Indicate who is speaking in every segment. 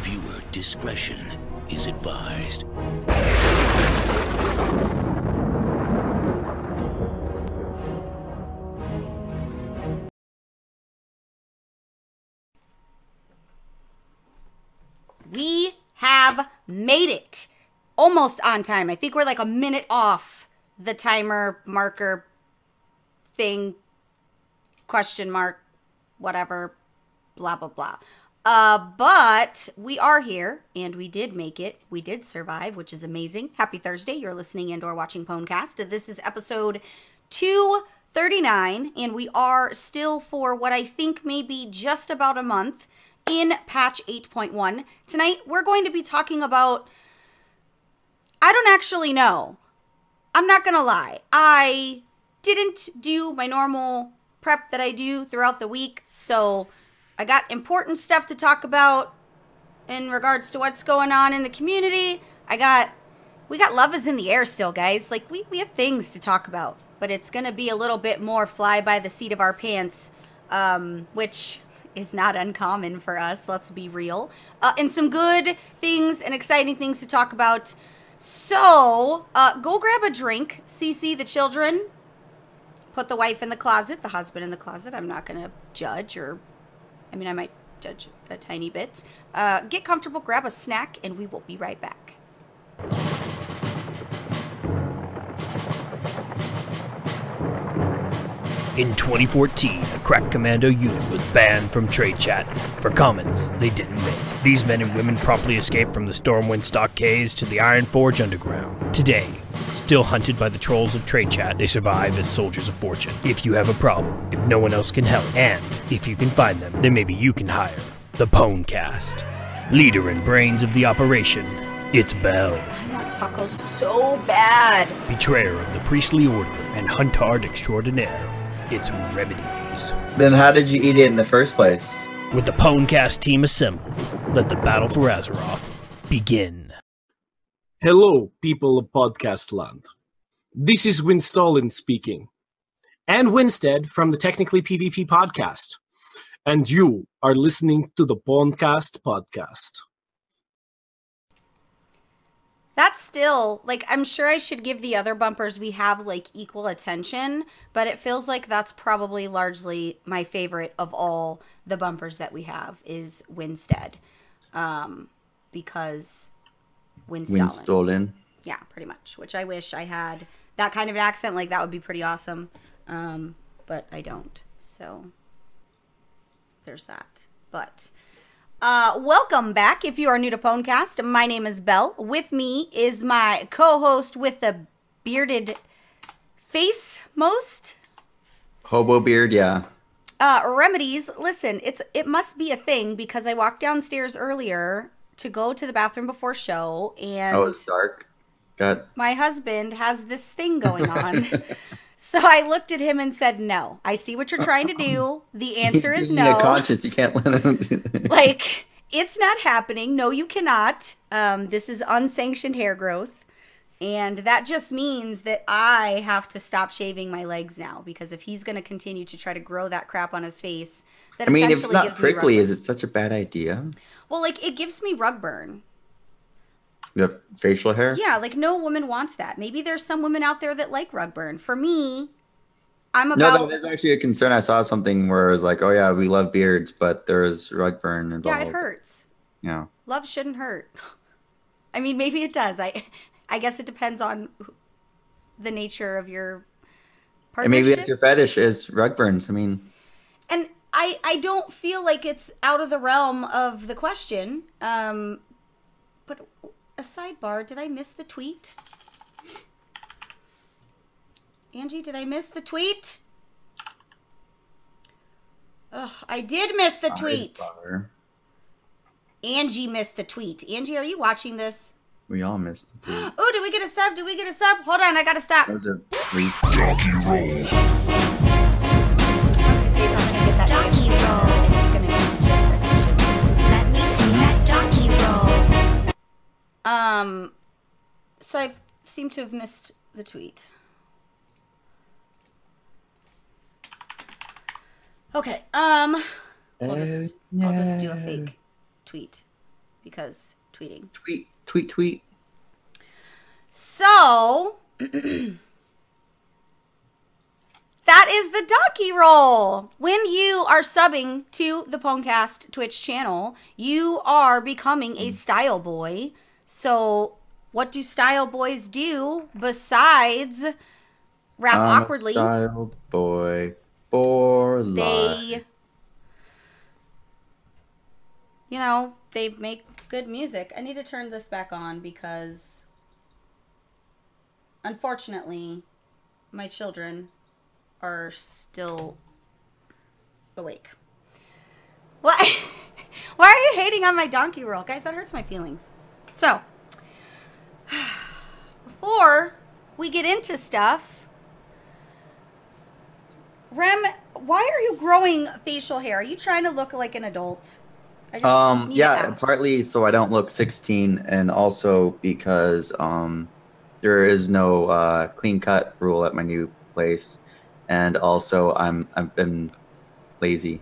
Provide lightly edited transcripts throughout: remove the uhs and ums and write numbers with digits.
Speaker 1: Viewer discretion is advised.
Speaker 2: We have made it. Almost on time. I think we're like a minute off the timer marker thing, question mark, whatever, blah, blah, blah. But we are here, and we did make it. We did survive, which is amazing. Happy Thursday. You're listening and or watching Pwnecast. This is episode 239, and we are still for what I think may be just about a month in patch 8.1. Tonight, we're going to be talking about, I don't actually know. I'm not going to lie. I didn't do my normal prep that I do throughout the week, so I got important stuff to talk about in regards to what's going on in the community. We got love is in the air still, guys. Like, we have things to talk about, but it's going to be a little bit more fly by the seat of our pants, which is not uncommon for us, let's be real. And some good things and exciting things to talk about. So, go grab a drink, CC the children, put the wife in the closet, the husband in the closet. I'm not going to judge I might judge a tiny bit. Get comfortable, grab a snack, and we will be right back.
Speaker 3: In 2014, a crack commando unit was banned from Trade Chat for comments they didn't make. These men and women promptly escaped from the Stormwind stockades to the Ironforge underground. Today, still hunted by the trolls of Trade Chat, they survive as soldiers of fortune. If you have a problem, if no one else can help, and if you can find them, then maybe you can hire the Pwnecast. Leader and brains of the operation, it's Belle.
Speaker 2: I want tacos so bad.
Speaker 3: Betrayer of the priestly order and huntard extraordinaire, it's Remedies.
Speaker 4: Then how did you eat it in the first place?
Speaker 3: With the Pwnecast team assembled, let the battle for Azeroth begin.
Speaker 5: Hello, people of Podcast Land. This is Winstallin speaking, and Winstead from the Technically PvP podcast, and you are listening to the Pwnecast podcast.
Speaker 2: That's still, like, I'm sure I should give the other bumpers we have, like, equal attention, but it feels like that's probably largely my favorite of all the bumpers that we have is Winstead. Because
Speaker 4: Winstallin.
Speaker 2: Yeah, pretty much, which I wish I had that kind of an accent. Like, that would be pretty awesome, but I don't, so there's that. But welcome back. If you are new to Pwnecast, my name is Belle. With me is my co-host with the bearded face most.
Speaker 4: Hobo beard, yeah.
Speaker 2: Remedies. Listen, it must be a thing because I walked downstairs earlier to go to the bathroom before show, and
Speaker 4: oh, it's dark.
Speaker 2: My husband has this thing going on. So I looked at him and said, no, I see what you're trying to do. The answer is no.
Speaker 4: You're conscious. You can't let him do that.
Speaker 2: Like, it's not happening. No, you cannot. This is unsanctioned hair growth. And that just means that I have to stop shaving my legs now, because if he's going to continue to try to grow that crap on his face, that essentially
Speaker 4: if it's not
Speaker 2: gives
Speaker 4: prickly,
Speaker 2: me
Speaker 4: is it such a bad idea?
Speaker 2: Well, like, it gives me rug burn.
Speaker 4: You have facial hair?
Speaker 2: Yeah, like, no woman wants that. Maybe there's some women out there that like rug burn. For me, I'm about...
Speaker 4: No, that is actually a concern. I saw something where it was like, oh yeah, we love beards, but there's rug burn involved.
Speaker 2: Yeah, it hurts.
Speaker 4: Yeah.
Speaker 2: Love shouldn't hurt. I mean, maybe it does. I guess it depends on the nature of your partnership.
Speaker 4: And maybe that's your fetish is rug burns. I mean...
Speaker 2: And I don't feel like it's out of the realm of the question. But a sidebar, did I miss the tweet? Angie, did I miss the tweet? Ugh, I did miss the tweet. Angie missed the tweet. Angie, are you watching this?
Speaker 4: We all missed the tweet.
Speaker 2: Oh, did we get a sub? Did we get a sub? Hold on, I gotta stop.
Speaker 4: That was a donkey roll.
Speaker 6: Donkey roll.
Speaker 2: And it's gonna be just as it should be.
Speaker 6: Let me see that donkey roll.
Speaker 2: So I seem to have missed the tweet. Okay, I'll just do a fake tweet. because tweeting.
Speaker 4: Tweet.
Speaker 2: So, that is the donkey roll. When you are subbing to the Pwnecast Twitch channel, you are becoming a style boy. So, what do style boys do besides rap
Speaker 4: I'm
Speaker 2: awkwardly?
Speaker 4: a style boy for life.
Speaker 2: They make good music. I need to turn this back on because, unfortunately, my children are still awake. Why are you hating on my donkey roll? Guys, that hurts my feelings. So, before we get into stuff, Rem, why are you growing facial hair? Are you trying to look like an adult? I just need to
Speaker 4: Yeah,
Speaker 2: ask.
Speaker 4: partly so I don't look 16, and also because there is no clean cut rule at my new place, and also I've been lazy.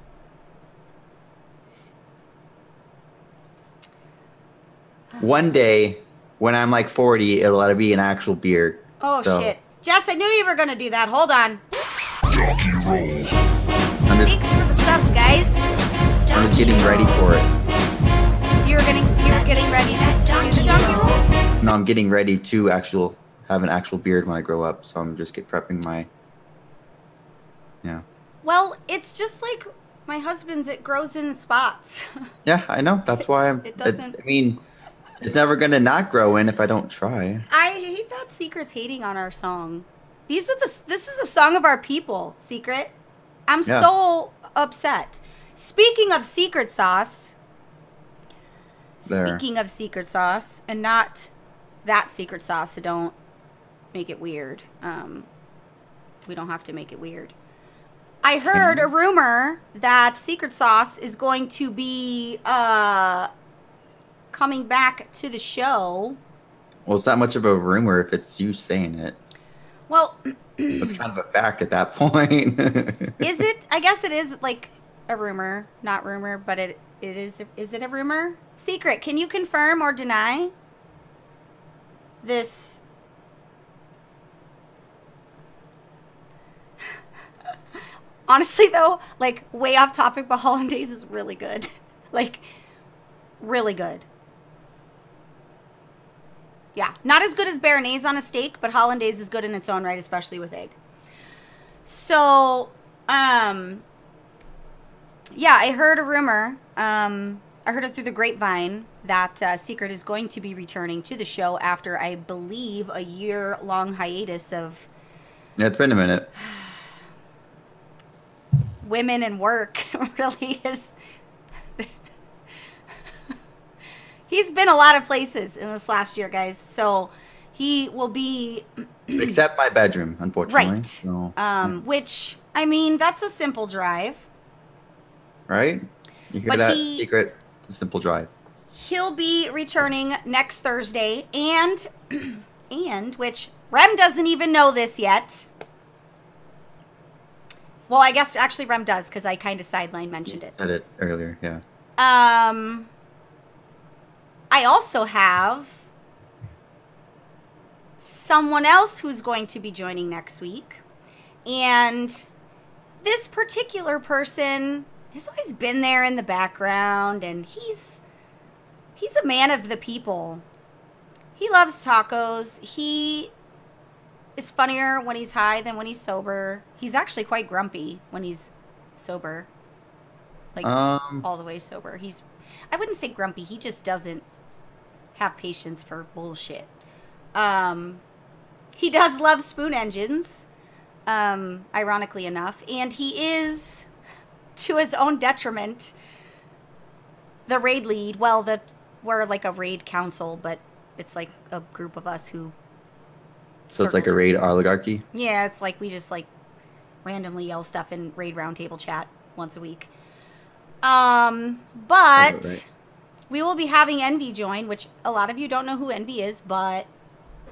Speaker 4: One day, when I'm like 40, it'll be an actual beard.
Speaker 2: Oh,
Speaker 4: So,
Speaker 2: shit. Jess, I knew you were going to do that. Hold on.
Speaker 4: I'm just
Speaker 2: Thanks for the subs, guys.
Speaker 4: getting ready for it.
Speaker 2: You're getting ready to do the donkey roll?
Speaker 4: No, I'm getting ready to have an actual beard when I grow up. So I'm just prepping my. Yeah.
Speaker 2: Well, it's just like my husband's. It grows in spots.
Speaker 4: Yeah, I know. That's why I'm.
Speaker 2: It doesn't-
Speaker 4: I mean, it's never gonna not grow in if I don't try.
Speaker 2: I hate that Secret's hating on our song. This is the song of our people, Secret. I'm
Speaker 4: Yeah.
Speaker 2: so upset. Speaking of secret sauce.
Speaker 4: There.
Speaker 2: Speaking of secret sauce, and not that secret sauce, so don't make it weird. We don't have to make it weird. I heard a rumor that secret sauce is going to be coming back to the show.
Speaker 4: Well, it's not much of a rumor if it's you saying it.
Speaker 2: Well,
Speaker 4: It's kind of a fact at that point.
Speaker 2: is it? I guess it is like a rumor, not rumor, but it is. Is it a rumor? Secret, can you confirm or deny this? Honestly, though, like way off topic, but Hollandaise is really good. Like, really good. Yeah, not as good as Béarnaise on a steak, but Hollandaise is good in its own right, especially with egg. So, yeah, I heard a rumor. I heard it through the grapevine that Secret is going to be returning to the show after, I believe, a year-long hiatus of
Speaker 4: Yeah, it's been a minute.
Speaker 2: women and work. Really is. He's been a lot of places in this last year, guys. So he will be
Speaker 4: Except my bedroom, unfortunately.
Speaker 2: right.
Speaker 4: So,
Speaker 2: Which, I mean, that's a simple drive.
Speaker 4: right? You hear
Speaker 2: But
Speaker 4: that?
Speaker 2: he-
Speaker 4: Secret. It's a simple drive.
Speaker 2: He'll be returning next Thursday, and which Rem doesn't even know this yet. Well, I guess actually Rem does because I kind of sideline mentioned it.
Speaker 4: Said it earlier, yeah.
Speaker 2: I also have someone else who's going to be joining next week. And this particular person has always been there in the background, and he's a man of the people. He loves tacos. He is funnier when he's high than when he's sober. He's actually quite grumpy when he's sober. Like all the way sober. I wouldn't say grumpy, he just doesn't have patience for bullshit. He does love spoon engines, ironically enough, and he is, to his own detriment, the raid lead. Well, we're like a raid council, but it's like a group of us who.
Speaker 4: So it's like a raid oligarchy?
Speaker 2: Yeah, it's like we just like randomly yell stuff in raid roundtable chat once a week. But
Speaker 4: right.
Speaker 2: we will be having Envy join, which a lot of you don't know who Envy is, but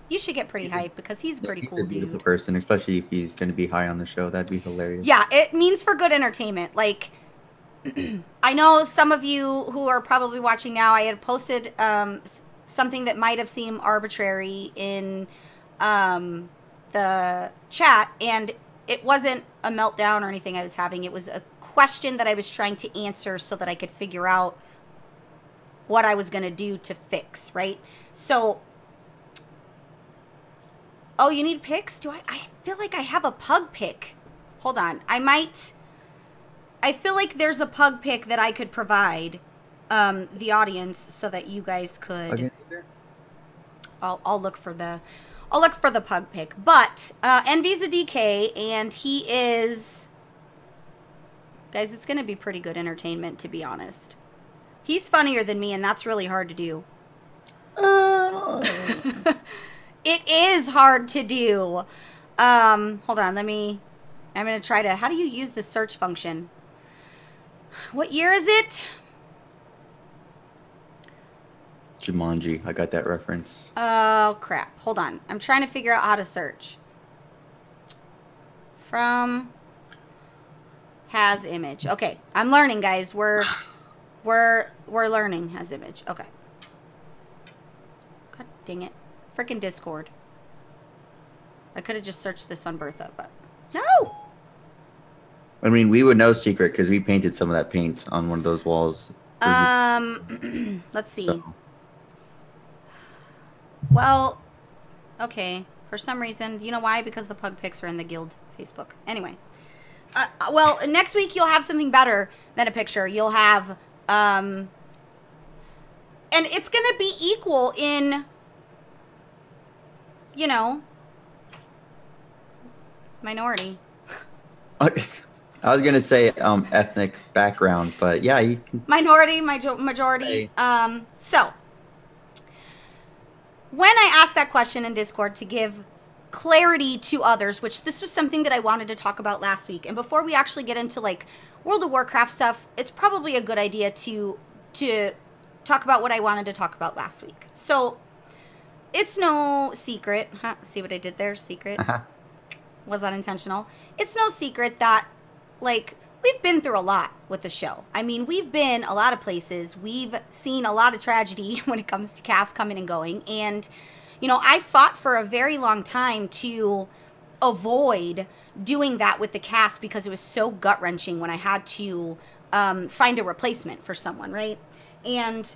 Speaker 2: you should get pretty hyped because he's a pretty
Speaker 4: He's
Speaker 2: cool
Speaker 4: a beautiful
Speaker 2: dude.
Speaker 4: person, especially if he's going to be high on the show. That'd be hilarious.
Speaker 2: Yeah, it means for good entertainment. Like, I know some of you who are probably watching now, I had posted something that might have seemed arbitrary in the chat, and it wasn't a meltdown or anything I was having. It was a question that I was trying to answer so that I could figure out what I was going to do to fix, right? So, oh, you need pics? I feel like I have a pug pic. Hold on. I feel like there's a pug pic that I could provide the audience so that you guys could. I'll look for the pug pic. But Envy's a DK, and he is, guys, it's gonna be pretty good entertainment, to be honest. He's funnier than me, and that's really hard to do. It is hard to do. Hold on, I'm gonna try to, how do you use the search function? What year is it?
Speaker 4: Jumanji. I got that reference.
Speaker 2: Oh, crap. Hold on. I'm trying to figure out how to search. From has image. Okay. I'm learning, guys. We're learning has image. Okay. God dang it. Frickin' Discord. I could have just searched this on Bertha, but no.
Speaker 4: I mean, we would know secret because we painted some of that paint on one of those walls.
Speaker 2: Let's see.
Speaker 4: So.
Speaker 2: Well, okay. For some reason, you know why? Because the pug pics are in the guild Facebook. Anyway. Well, next week you'll have something better than a picture. You'll have, and it's going to be equal in, you know, minority.
Speaker 4: I was gonna say ethnic background, but yeah, you can.
Speaker 2: Minority, majority. So, when I asked that question in Discord to give clarity to others, which this was something that I wanted to talk about last week, and before we actually get into like World of Warcraft stuff, it's probably a good idea to talk about what I wanted to talk about last week. So, it's no secret. See what I did there? Secret. Was unintentional. It's no secret that, like, we've been through a lot with the show. I mean, we've been a lot of places. We've seen a lot of tragedy when it comes to cast coming and going. And, you know, I fought for a very long time to avoid doing that with the cast because it was so gut-wrenching when I had to find a replacement for someone, right? And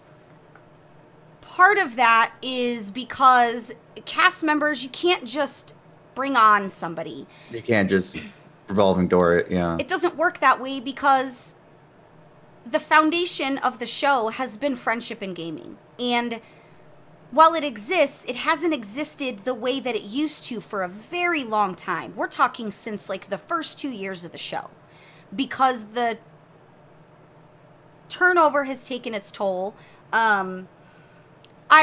Speaker 2: part of that is because cast members, you can't just bring on somebody.
Speaker 4: You can't just revolving door it, yeah.
Speaker 2: It doesn't work that way because the foundation of the show has been friendship and gaming. And while it exists, it hasn't existed the way that it used to for a very long time. We're talking since like the first 2 years of the show. Because the turnover has taken its toll. I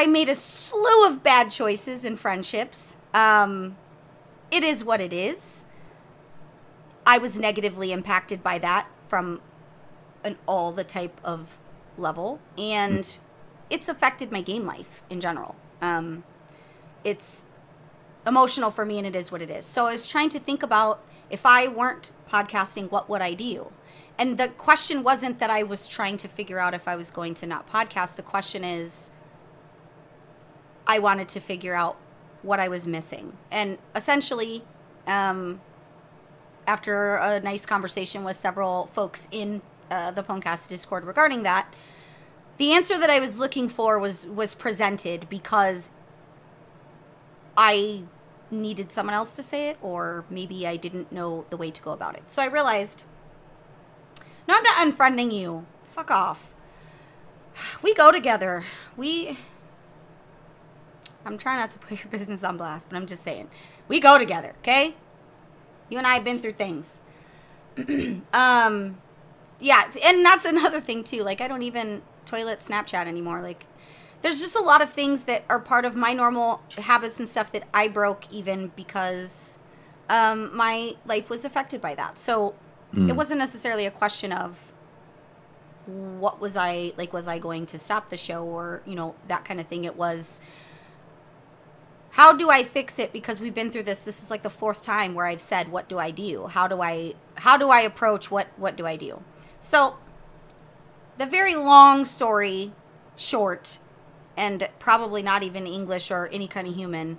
Speaker 2: made a slew of bad choices in friendships. It is what it is. I was negatively impacted by that from all the type of level, and it's affected my game life in general. It's emotional for me, and it is what it is. So I was trying to think about, if I weren't podcasting, what would I do? And the question wasn't that I was trying to figure out if I was going to not podcast. The question is, I wanted to figure out what I was missing. And essentially, after a nice conversation with several folks in the Pwnecast Discord regarding that, the answer that I was looking for was presented because I needed someone else to say it, or maybe I didn't know the way to go about it. So I realized, no, I'm not unfriending you. Fuck off. We go together. I'm trying not to put your business on blast, but I'm just saying. We go together, okay? You and I have been through things. Yeah, and that's another thing, too. Like, I don't even toilet Snapchat anymore. Like, there's just a lot of things that are part of my normal habits and stuff that I broke even because my life was affected by that. So it wasn't necessarily a question of what was I going to stop the show or, you know, that kind of thing. It was, how do I fix it? Because we've been through this. This is like the 4th time where I've said, what do I do? How do I approach what do I do? So the very long story short, and probably not even English or any kind of human,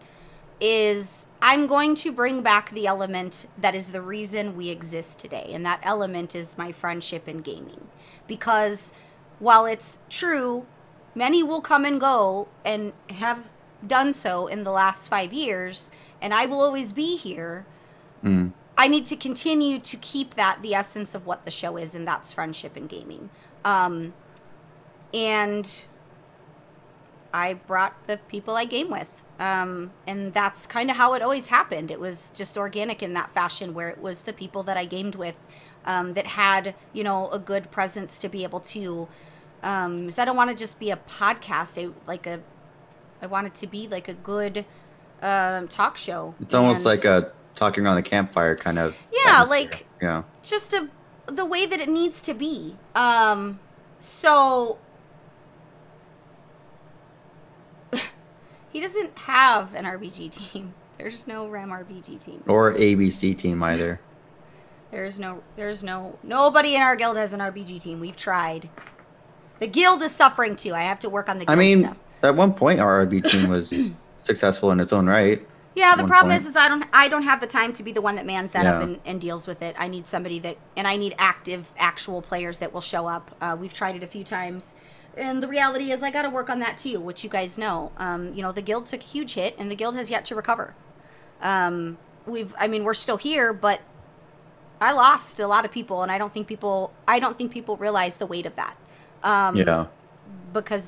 Speaker 2: is I'm going to bring back the element that is the reason we exist today. And that element is my friendship in gaming. Because while it's true, many will come and go and have done so in the last 5 years, and I will always be here. I need to continue to keep that the essence of what the show is, and that's friendship in gaming. And I brought the people I game with. And that's kind of how it always happened. It was just organic in that fashion, where it was the people that I gamed with that had, you know, a good presence to be able to, because I don't want to just be a podcast. I want it to be like a good talk show.
Speaker 4: It's almost like a talking around the campfire kind of
Speaker 2: yeah,
Speaker 4: atmosphere.
Speaker 2: like just the way that it needs to be. So he doesn't have an RBG team. There's no Ram RBG team.
Speaker 4: Or ABC team either.
Speaker 2: There's nobody in our guild has an RBG team. We've tried. The guild is suffering too. I have to work on the guild stuff.
Speaker 4: At one point our RB team was successful in its own right.
Speaker 2: Yeah, the problem is I don't have the time to be the one that mans that up and deals with it. I need somebody and I need actual players that will show up. We've tried it a few times. And the reality is I got to work on that too, which you guys know. You know, the guild took a huge hit and the guild has yet to recover. We're still here, but I lost a lot of people, and I don't think people realize the weight of that. Because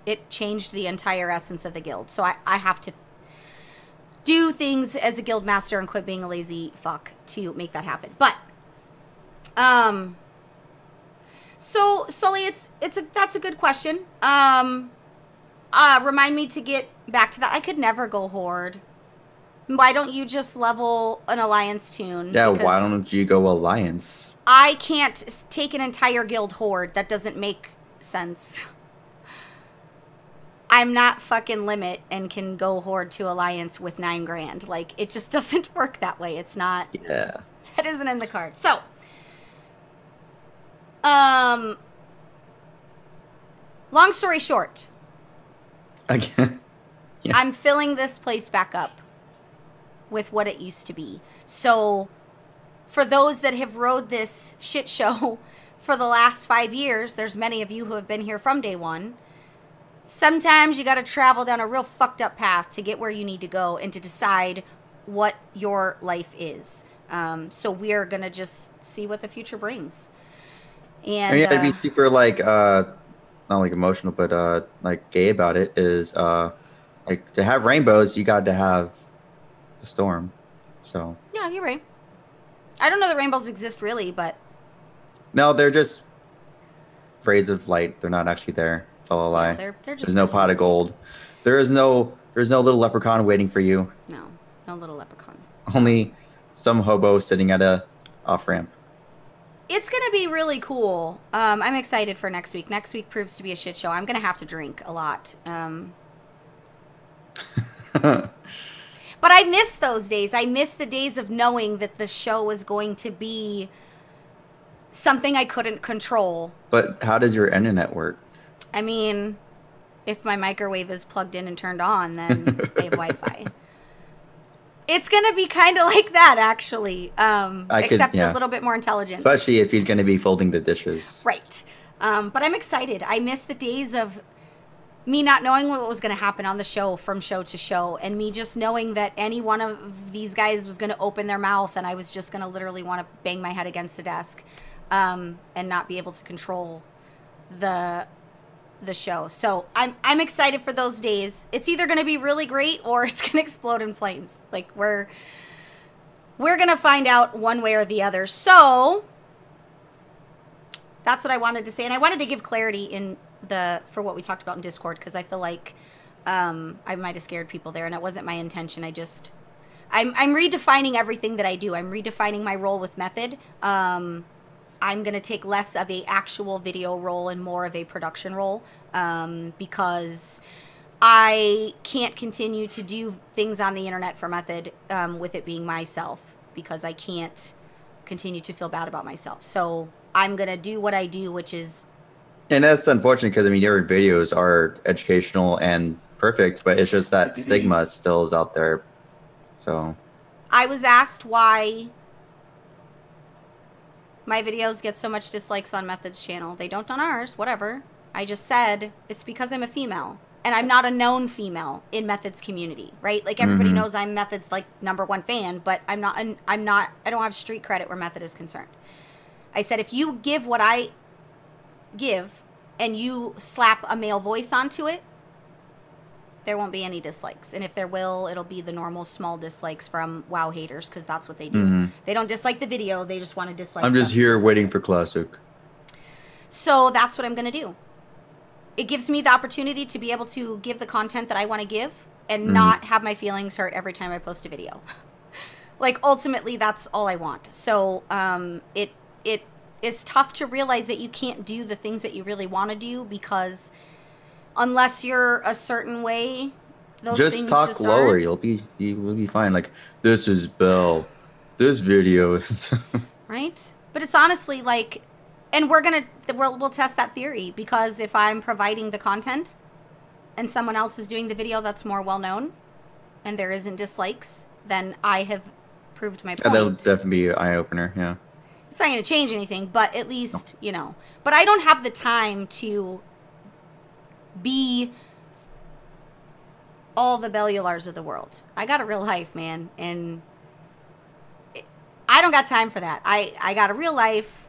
Speaker 2: it changed the entire essence of the guild. So I have to do things as a guild master and quit being a lazy fuck to make that happen. But so Sully, that's a good question. Remind me to get back to that. I could never go horde. Why don't you just level an alliance tune?
Speaker 4: Yeah, why don't you go alliance?
Speaker 2: I can't take an entire guild horde. That doesn't make sense. I'm not fucking limit and can go horde to alliance with 9 grand. Like, it just doesn't work that way. It's not.
Speaker 4: Yeah.
Speaker 2: That isn't in the card. So, long story short.
Speaker 4: Again. Yeah.
Speaker 2: I'm filling this place back up with what it used to be. So, for those that have rode this shit show for the last 5 years, there's many of you who have been here from day one. Sometimes you got to travel down a real fucked up path to get where you need to go and to decide what your life is. So we're going to just see what the future brings. And
Speaker 4: I'd be super like, not like emotional, but like gay about it is like to have rainbows, you got to have the storm. So.
Speaker 2: Yeah, you're right. I don't know that rainbows exist really, but.
Speaker 4: No, they're just rays of light. They're not actually there. It's all a lie.
Speaker 2: They're just
Speaker 4: There's no pot of gold. There's no little leprechaun waiting for you.
Speaker 2: No little leprechaun.
Speaker 4: Only some hobo sitting at a off ramp.
Speaker 2: It's gonna be really cool. I'm excited for next week. Next week proves to be a shit show. I'm gonna have to drink a lot. But I miss those days. I miss the days of knowing that the show was going to be something I couldn't control.
Speaker 4: But how does your internet work?
Speaker 2: I mean, if my microwave is plugged in and turned on, then I have Wi-Fi. It's going to be kind of like that, actually, except a little bit more intelligent.
Speaker 4: Especially if he's going to be folding the dishes.
Speaker 2: Right. But I'm excited. I miss the days of me not knowing what was going to happen on the show from show to show, and me just knowing that any one of these guys was going to open their mouth and I was just going to literally want to bang my head against the desk and not be able to control the show. So I'm excited for those days. It's either going to be really great or it's going to explode in flames. Like we're going to find out one way or the other. So that's what I wanted to say, and I wanted to give clarity for what we talked about in Discord, because I feel like I might have scared people there, and it wasn't my intention. I'm redefining everything that I do. I'm redefining my role with Method. I'm going to take less of a actual video role and more of a production role, because I can't continue to do things on the internet for Method with it being myself, because I can't continue to feel bad about myself. So I'm going to do what I do, which is...
Speaker 4: And that's unfortunate because, I mean, your videos are educational and perfect, but it's just that stigma still is out there. So
Speaker 2: I was asked why my videos get so much dislikes on Method's channel. They don't on ours, whatever. I just said it's because I'm a female. And I'm not a known female in Method's community, right? Like, everybody knows I'm Method's, like, #1 fan, but I don't have street credit where Method is concerned. I said, if you give what I give and you slap a male voice onto it, there won't be any dislikes. And if there will, it'll be the normal small dislikes from WoW haters, because that's what they do. They don't dislike the video, they just want to dislike
Speaker 4: I'm just
Speaker 2: stuff.
Speaker 4: here waiting for Classic.
Speaker 2: So that's what I'm going to do. It gives me the opportunity to be able to give the content that I want to give and not have my feelings hurt every time I post a video. Like, ultimately, that's all I want. So it is tough to realize that you can't do the things that you really want to do, because unless you're a certain way, those
Speaker 4: Just
Speaker 2: things
Speaker 4: talk
Speaker 2: just
Speaker 4: lower.
Speaker 2: aren't.
Speaker 4: You'll be fine. Like, this is Belle. This video is...
Speaker 2: Right? But it's honestly like... And we'll test that theory, because if I'm providing the content and someone else is doing the video that's more well-known and there isn't dislikes, then I have proved my point.
Speaker 4: Yeah, that'll definitely be an eye-opener, yeah.
Speaker 2: It's not going to change anything, but at least, you know. But I don't have the time to be all the Bellulars of the world. I got a real life, man, and I don't got time for that. I got a real life.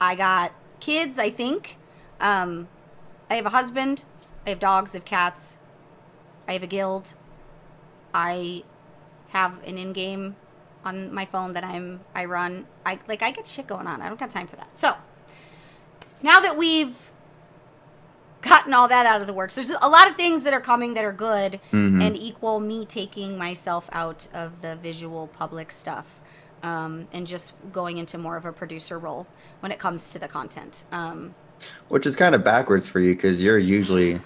Speaker 2: I got kids, I think. I have a husband. I have dogs. I have cats. I have a guild. I have an in-game on my phone that I run. I get shit going on. I don't got time for that. So, now that we've gotten all that out of the works, there's a lot of things that are coming that are good and equal me taking myself out of the visual public stuff. And just going into more of a producer role when it comes to the content.
Speaker 4: Which is kind of backwards for you, because you're usually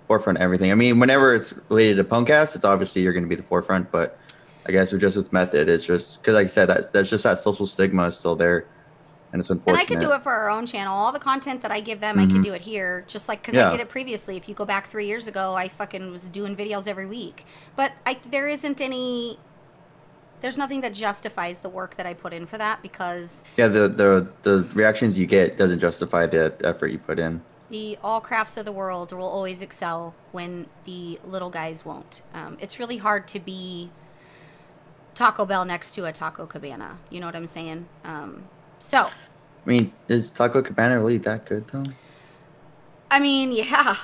Speaker 4: forefront of everything. I mean, whenever it's related to Punkcast, it's obviously you're going to be the forefront, but I guess with Method, it's just, because like I said, that's just that social stigma is still there, and it's unfortunate.
Speaker 2: And I could do it for our own channel. All the content that I give them, I could do it here, just like, because I did it previously. If you go back 3 years ago, I fucking was doing videos every week. But there isn't any... There's nothing that justifies the work that I put in for that, because... Yeah,
Speaker 4: the reactions you get doesn't justify the effort you put in.
Speaker 2: The all crafts of the world will always excel when the little guys won't. It's really hard to be Taco Bell next to a Taco Cabana. You know what I'm saying? So...
Speaker 4: I mean, is Taco Cabana really that good, though?
Speaker 2: I mean, yeah.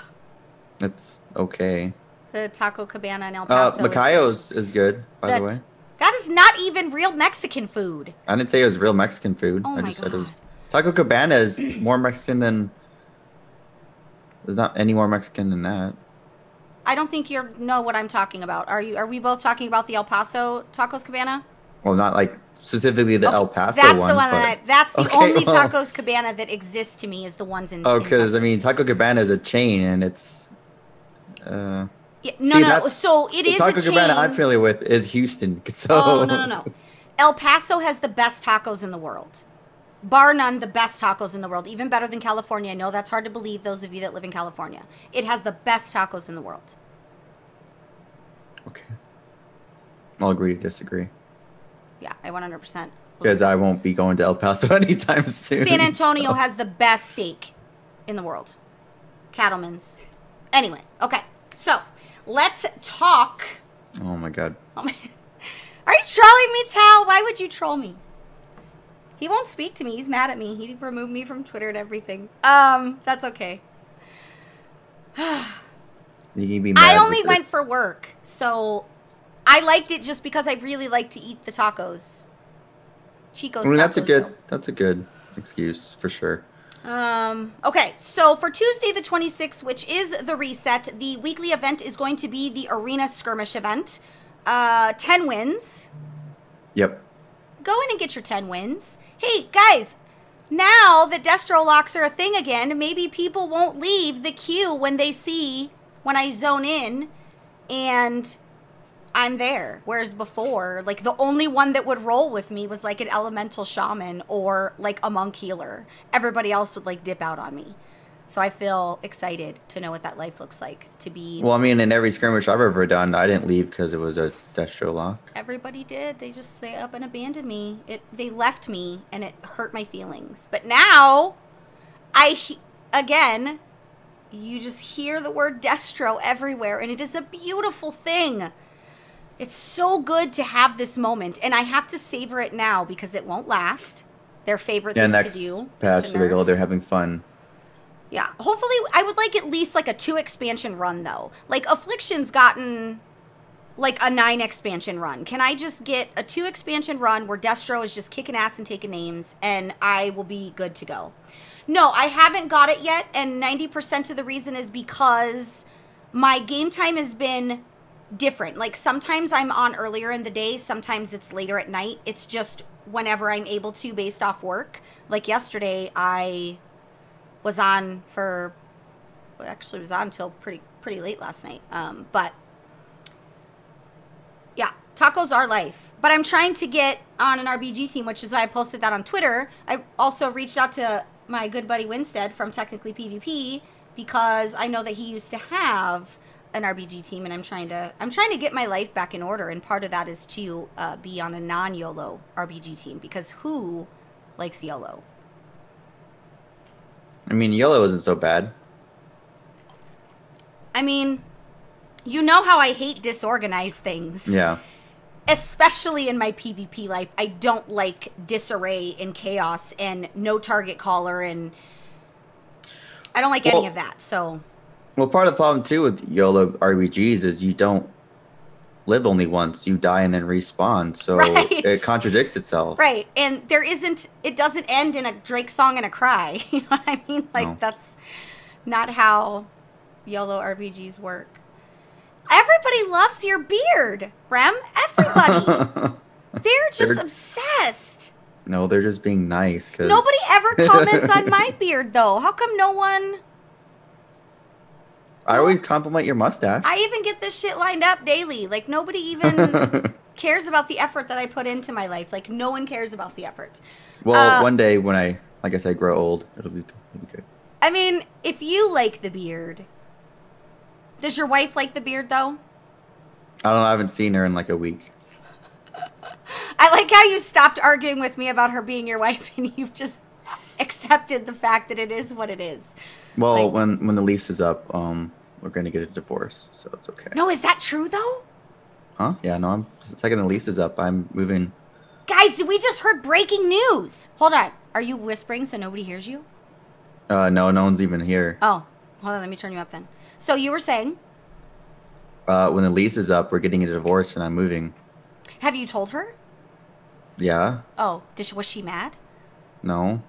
Speaker 4: It's okay.
Speaker 2: The Taco Cabana in El Paso
Speaker 4: Macayo's is good, by the way.
Speaker 2: That is not even real Mexican food.
Speaker 4: I didn't say it was real Mexican food.
Speaker 2: Oh
Speaker 4: I
Speaker 2: my
Speaker 4: just
Speaker 2: God.
Speaker 4: said it was... Taco Cabana is more Mexican than... There's not any more Mexican than that.
Speaker 2: I don't think you know what I'm talking about. Are we both talking about the El Paso Tacos Cabana?
Speaker 4: Well, not like specifically the El Paso
Speaker 2: that's
Speaker 4: one.
Speaker 2: The one
Speaker 4: but...
Speaker 2: that's the
Speaker 4: Okay,
Speaker 2: only
Speaker 4: well...
Speaker 2: Tacos Cabana that exists to me is the ones in...
Speaker 4: Oh, because, I mean, Taco Cabana is a chain, and it's...
Speaker 2: Yeah, no. So it is a chain.
Speaker 4: Taco Cabana I'm familiar with is Houston. So.
Speaker 2: Oh, no. El Paso has the best tacos in the world. Bar none, the best tacos in the world. Even better than California. I know that's hard to believe, those of you that live in California. It has the best tacos in the world.
Speaker 4: Okay. I'll agree to disagree.
Speaker 2: Yeah, I 100%.
Speaker 4: Because I won't be going to El Paso anytime soon.
Speaker 2: San Antonio has the best steak in the world. Cattleman's. Anyway, okay. So, let's talk.
Speaker 4: Oh my God.
Speaker 2: Are you trolling me, Tal? Why would you troll me? He won't speak to me. He's mad at me. He removed me from Twitter and everything. That's okay.
Speaker 4: You can be mad
Speaker 2: I only went for work, so I liked it just because I really like to eat the tacos. Chico's
Speaker 4: I mean,
Speaker 2: tacos.
Speaker 4: that's a good excuse for sure.
Speaker 2: Okay, so for Tuesday the 26th, which is the reset, the weekly event is going to be the Arena Skirmish event. 10 wins.
Speaker 4: Yep.
Speaker 2: Go in and get your 10 wins. Hey, guys, now that Destro locks are a thing again, maybe people won't leave the queue when they see when I zone in and I'm there. Whereas before, like, the only one that would roll with me was, like, an elemental shaman or, like, a monk healer. Everybody else would, like, dip out on me. So I feel excited to know what that life looks like, to be...
Speaker 4: Well, I mean, in every skirmish I've ever done, I didn't leave because it was a Destro lock.
Speaker 2: Everybody did. They just stay up and abandoned me. They left me, and it hurt my feelings. But now, again, you just hear the word Destro everywhere, and it is a beautiful thing. It's so good to have this moment, and I have to savor it now because it won't last. Their favorite thing to do
Speaker 4: patch,
Speaker 2: is to
Speaker 4: they go,
Speaker 2: nerf.
Speaker 4: they're having fun.
Speaker 2: Yeah, hopefully, I would like at least like a 2 expansion run though. Like Affliction's gotten like a 9 expansion run. Can I just get a 2 expansion run where Destro is just kicking ass and taking names, and I will be good to go? No, I haven't got it yet, and 90% of the reason is because my game time has been different. Like sometimes I'm on earlier in the day, sometimes it's later at night. It's just whenever I'm able to based off work. Like yesterday, I was on for, actually was on until pretty late last night. But yeah, tacos are life. But I'm trying to get on an RBG team, which is why I posted that on Twitter. I also reached out to my good buddy Winstead from Technically PvP because I know that he used to have an RBG team, and I'm trying to get my life back in order, and part of that is to be on a non-YOLO RBG team, because who likes YOLO?
Speaker 4: I mean, yellow isn't so bad.
Speaker 2: I mean, you know how I hate disorganized things.
Speaker 4: Yeah.
Speaker 2: Especially in my PvP life. I don't like disarray and chaos and no target caller, and I don't like any of that, so...
Speaker 4: Well, part of the problem, too, with YOLO RPGs is you don't live only once. You die and then respawn, so
Speaker 2: Right.
Speaker 4: it contradicts itself.
Speaker 2: Right, and it doesn't end in a Drake song and a cry. You know what I mean? Like,
Speaker 4: No.
Speaker 2: that's not how YOLO RPGs work. Everybody loves your beard, Rem. Everybody. They're just obsessed.
Speaker 4: No, they're just being nice. Cause...
Speaker 2: Nobody ever comments on my beard, though. How come no one...
Speaker 4: I always compliment your mustache.
Speaker 2: I even get this shit lined up daily. Like, nobody even cares about the effort that I put into my life. Like, no one cares about the effort.
Speaker 4: Well, one day when I, like I said, grow old, it'll be good.
Speaker 2: I mean, if you like the beard... Does your wife like the beard, though?
Speaker 4: I don't know. I haven't seen her in like a week.
Speaker 2: I like how you stopped arguing with me about her being your wife, and you've just accepted the fact that it is what it is.
Speaker 4: Well,
Speaker 2: Like-
Speaker 4: when the lease is up, we're gonna get a divorce, so it's okay.
Speaker 2: No, is that true, though?
Speaker 4: Huh? Yeah, no. The second the lease is up, I'm moving.
Speaker 2: Guys, we just heard breaking news. Hold on. Are you whispering so nobody hears you?
Speaker 4: No, no one's even here.
Speaker 2: Oh, hold on. Let me turn you up then. So you were saying,
Speaker 4: When the lease is up, we're getting a divorce, and I'm moving.
Speaker 2: have you told her?
Speaker 4: Yeah.
Speaker 2: Oh, was she mad?
Speaker 4: No.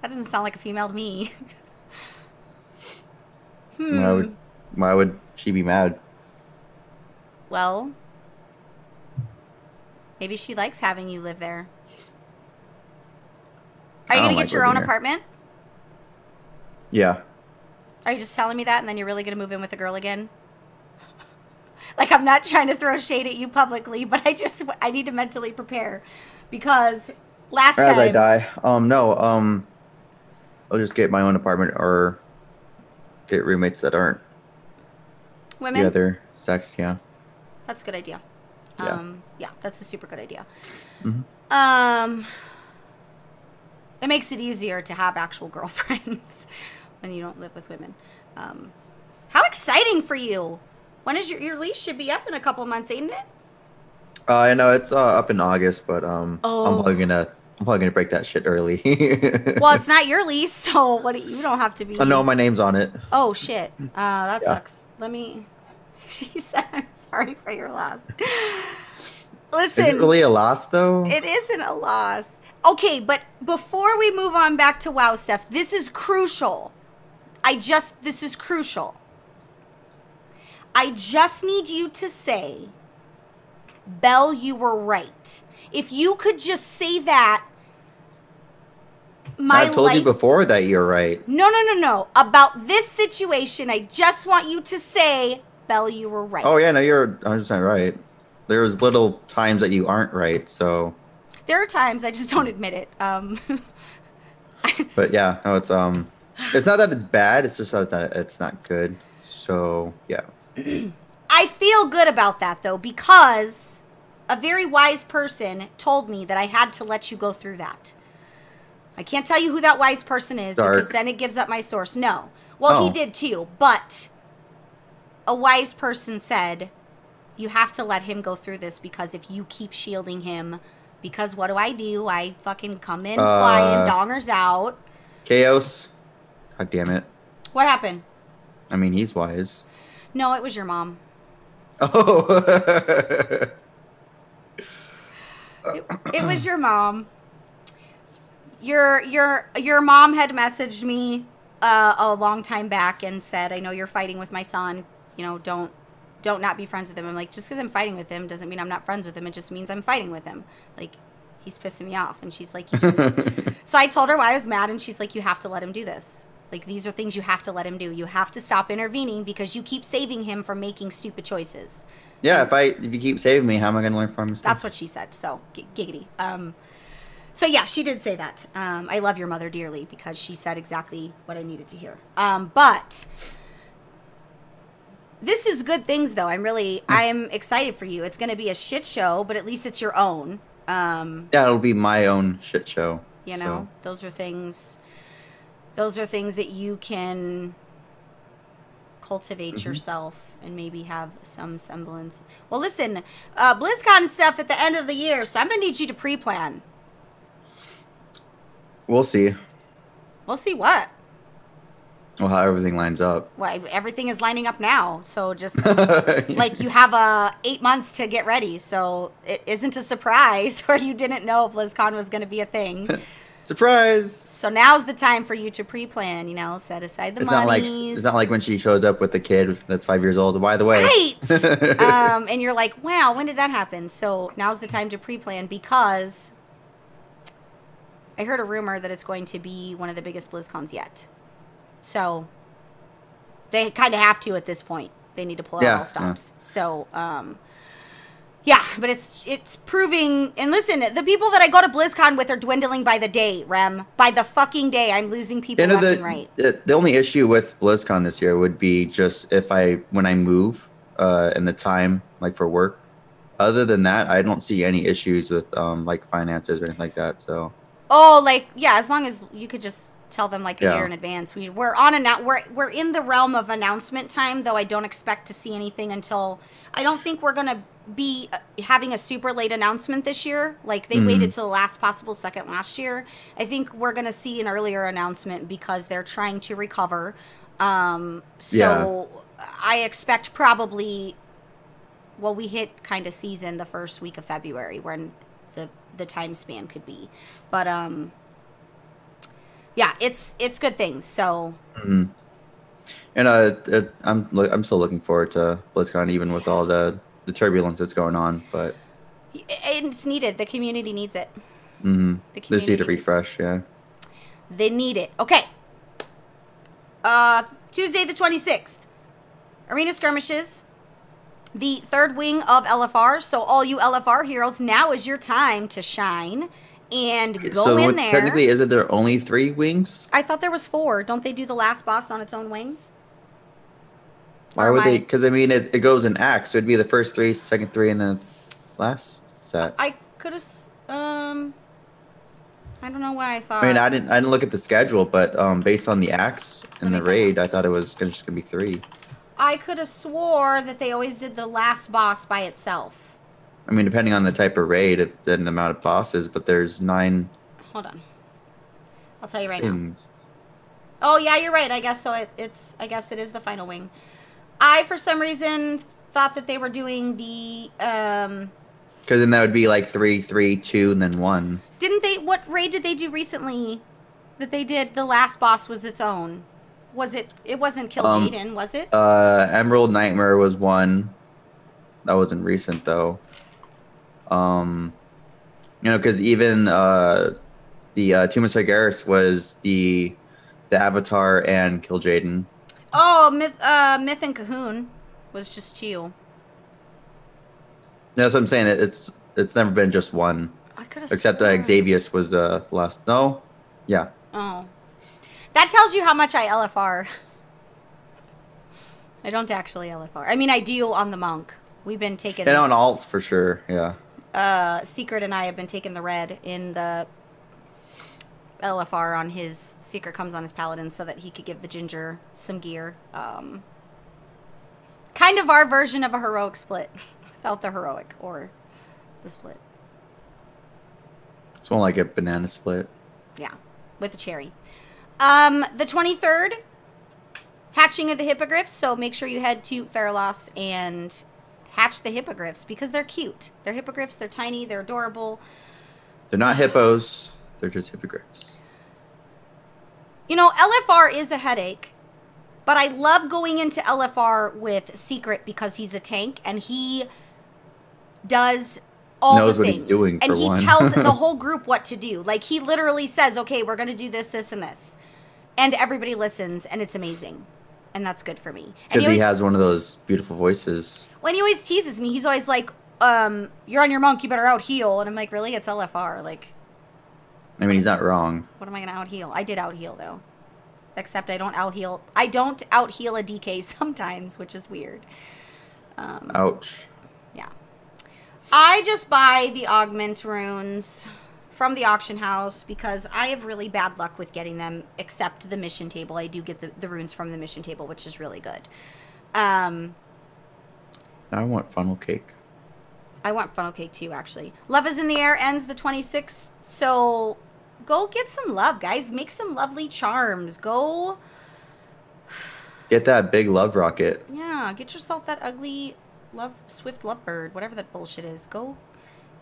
Speaker 2: That doesn't sound like a female to me.
Speaker 4: Why would she be mad?
Speaker 2: Well, maybe she likes having you live there. Are you
Speaker 4: I
Speaker 2: going
Speaker 4: don't
Speaker 2: to
Speaker 4: like
Speaker 2: get your own
Speaker 4: living there.
Speaker 2: apartment?
Speaker 4: Yeah.
Speaker 2: Are you just telling me that and then you're really going to move in with a girl again? Like, I'm not trying to throw shade at you publicly, but I need to mentally prepare. Because last
Speaker 4: As I
Speaker 2: time...
Speaker 4: die. No, I'll just get my own apartment or get roommates that aren't
Speaker 2: Women?
Speaker 4: the other sex, yeah.
Speaker 2: That's a good idea.
Speaker 4: Yeah.
Speaker 2: Yeah, that's a super good idea.
Speaker 4: Mhm.
Speaker 2: It makes it easier to have actual girlfriends when you don't live with women. How exciting for you! When is your lease should be up in a couple months, ain't it?
Speaker 4: I know it's up in August, but
Speaker 2: Oh.
Speaker 4: I'm probably gonna break that shit early.
Speaker 2: Well, it's not your lease, so you don't have to be.
Speaker 4: I know my name's on it.
Speaker 2: Oh shit! That
Speaker 4: Yeah.
Speaker 2: sucks. Let me. She said, "I'm sorry for your loss."
Speaker 4: Is
Speaker 2: Listen,
Speaker 4: it really a loss though?
Speaker 2: it isn't a loss. Okay, but before we move on back to WoW stuff, this is crucial. This is crucial. I just need you to say, Belle, you were right. If you could just say that, my
Speaker 4: I've told you
Speaker 2: life-
Speaker 4: before that you're right.
Speaker 2: No. About this situation, I just want you to say, Bell, you were right.
Speaker 4: Oh yeah, no, you're 100% right. There's little times that you aren't right, so.
Speaker 2: There are times I just don't admit it.
Speaker 4: But yeah, no, it's not that it's bad. It's just that it's not good. So yeah.
Speaker 2: I feel good about that though, because a very wise person told me that I had to let you go through that. I can't tell you who that wise person is because then it gives up my source. No. Well, he did too, but a wise person said, you have to let him go through this, because if you keep shielding him, because what do? I fucking come in flying, dongers out.
Speaker 4: Chaos. God damn it.
Speaker 2: What happened?
Speaker 4: I mean, he's wise.
Speaker 2: No, it was your mom.
Speaker 4: Oh.
Speaker 2: It was your mom. Your mom had messaged me a long time back and said, I know you're fighting with my son. You know, don't not be friends with him. I'm like, just because I'm fighting with him doesn't mean I'm not friends with him. It just means I'm fighting with him. Like, he's pissing me off. And she's like, you just... So I told her why I was mad, and she's like, you have to let him do this. Like, these are things you have to let him do. You have to stop intervening because you keep saving him from making stupid choices.
Speaker 4: Yeah, if you keep saving me, how am I going to learn from mistakes?
Speaker 2: That's what she said. So, giggity. So yeah, she did say that. I love your mother dearly because she said exactly what I needed to hear. But this is good things, though. I am excited for you. It's going to be a shit show, but at least it's your own.
Speaker 4: Yeah, it'll be my own shit show.
Speaker 2: You know, those are things that you can cultivate yourself and maybe have some semblance. Well, listen, BlizzCon stuff at the end of the year, so I'm going to need you to pre-plan.
Speaker 4: We'll see.
Speaker 2: We'll see what?
Speaker 4: Well, how everything lines up.
Speaker 2: Well, everything is lining up now, so just like you have 8 months to get ready, so it isn't a surprise or you didn't know BlizzCon was going to be a thing.
Speaker 4: Surprise!
Speaker 2: So now's the time for you to pre-plan, you know, set aside the money.
Speaker 4: It's not like when she shows up with a kid that's 5 years old, by the way.
Speaker 2: Right! And you're like, wow, when did that happen? So now's the time to pre-plan because I heard a rumor that it's going to be one of the biggest BlizzCons yet. So they kind of have to at this point. They need to pull out all stops. Yeah. So, yeah, but it's proving. And listen, the people that I go to BlizzCon with are dwindling by the day, Rem. By the fucking day, I'm losing people left and right.
Speaker 4: The only issue with BlizzCon this year would be just when I move and the time, like for work. Other than that, I don't see any issues with like finances or anything like that. So.
Speaker 2: Oh, like yeah, as long as you could just tell them like a year in advance. We're in the realm of announcement time, though I don't expect to see anything until I don't think we're gonna be having a super late announcement this year. Like they waited till the last possible second last year. I think we're gonna see an earlier announcement because they're trying to recover. So I expect probably we hit kind of season the first week of February when the time span could be, but yeah, it's good things. So,
Speaker 4: and I'm still looking forward to BlizzCon, even with all the turbulence that's going on. But
Speaker 2: it's needed. The community needs it.
Speaker 4: The community need to refresh. Yeah,
Speaker 2: they need it. Okay. Tuesday the 26th, arena skirmishes. The third wing of LFR. So all you LFR heroes, now is your time to shine and go in there.
Speaker 4: Technically, isn't there only 3 wings?
Speaker 2: I thought there was 4. Don't they do the last boss on its own wing?
Speaker 4: Why would they? Because I mean, it goes in acts. So it'd be the first 3, second 3, and then last set.
Speaker 2: I could have. I don't know why I thought.
Speaker 4: I mean, I didn't look at the schedule, but based on the acts and the raid, I thought it was just gonna be 3.
Speaker 2: I could have swore that they always did the last boss by itself.
Speaker 4: I mean, depending on the type of raid and the amount of bosses, but there's 9.
Speaker 2: Hold on. I'll tell you right now. Oh, yeah, you're right. I guess so. I guess it is the final wing. I, for some reason, thought that they were doing the,
Speaker 4: Because then that would be like 3, 3, 2, and then 1.
Speaker 2: Didn't they, what raid did they do recently that they did, the last boss was its own? Was it wasn't Kill Jaden, was it?
Speaker 4: Emerald Nightmare was 1. That wasn't recent, though. You know, because even the Tomb of Sargeras was the Avatar and Kill Jaden.
Speaker 2: Oh, Myth and Cahoon. Was just 2.
Speaker 4: That's what I'm saying. It's never been just one.
Speaker 2: I could have
Speaker 4: Except Xavius was last. No? Yeah.
Speaker 2: Oh. That tells you how much I LFR. I don't actually LFR. I mean, I do on the monk. We've been taking...
Speaker 4: And on alts for sure, yeah.
Speaker 2: Secret and I have been taking the red in the LFR on his... Secret comes on his paladin so that he could give the ginger some gear. Kind of our version of a heroic split. Without the heroic or the split.
Speaker 4: It's more like a banana split.
Speaker 2: Yeah, with a cherry. The 23rd, hatching of the hippogriffs. So make sure you head to Faralos and hatch the hippogriffs because they're cute. They're hippogriffs. They're tiny. They're adorable.
Speaker 4: They're not hippos. They're just hippogriffs.
Speaker 2: You know, LFR is a headache, but I love going into LFR with Secret because he's a tank and he does all
Speaker 4: knows
Speaker 2: the
Speaker 4: what
Speaker 2: things.
Speaker 4: he's doing
Speaker 2: and
Speaker 4: for
Speaker 2: he
Speaker 4: one.
Speaker 2: tells the whole group what to do. Like, he literally says, okay, we're going to do this, this, and this. And everybody listens, and it's amazing. And that's good for me.
Speaker 4: Because he has one of those beautiful voices.
Speaker 2: When he always teases me, he's always like, you're on your monk, you better out heal. And I'm like, really? It's LFR. Like,
Speaker 4: I mean, he's not wrong.
Speaker 2: what am I going to out heal? I did out heal, though. Except I don't out heal. I don't out heal a DK sometimes, which is weird.
Speaker 4: Ouch.
Speaker 2: Yeah. I just buy the augment runes from the auction house because I have really bad luck with getting them, except the mission table. I do get the runes from the mission table, which is really good.
Speaker 4: Now I want funnel cake.
Speaker 2: I want funnel cake too, actually. Love is in the Air ends the 26th, so go get some love, guys. Make some lovely charms. Go,
Speaker 4: Get that big love rocket.
Speaker 2: yeah, get yourself that ugly swift lovebird, whatever that bullshit is. Go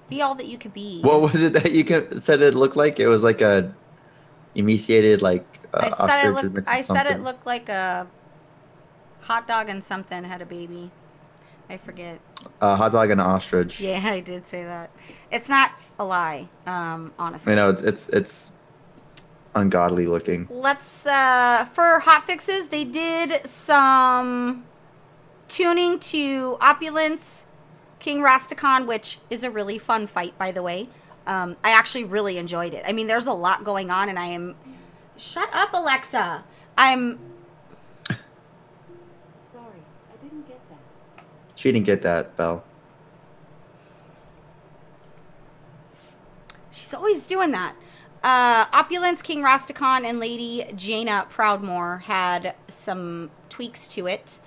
Speaker 2: be all that you could be.
Speaker 4: What was it that you said it looked like? It was like a emaciated, like
Speaker 2: I
Speaker 4: ostrich
Speaker 2: said it
Speaker 4: something.
Speaker 2: looked like a hot dog and something had a baby. I forget.
Speaker 4: Hot dog and an ostrich.
Speaker 2: Yeah, I did say that. It's not a lie, honestly.
Speaker 4: I know it's ungodly looking.
Speaker 2: Let's for hot fixes, they did some tuning to Opulence, King Rastakhan, which is a really fun fight, by the way. I actually really enjoyed it. I mean, there's a lot going on, and I am... Shut up, Alexa! I'm... Sorry, I didn't get that.
Speaker 4: She didn't get that, Belle.
Speaker 2: She's always doing that. Opulence, King Rastakhan, and Lady Jaina Proudmoore had some tweaks to it.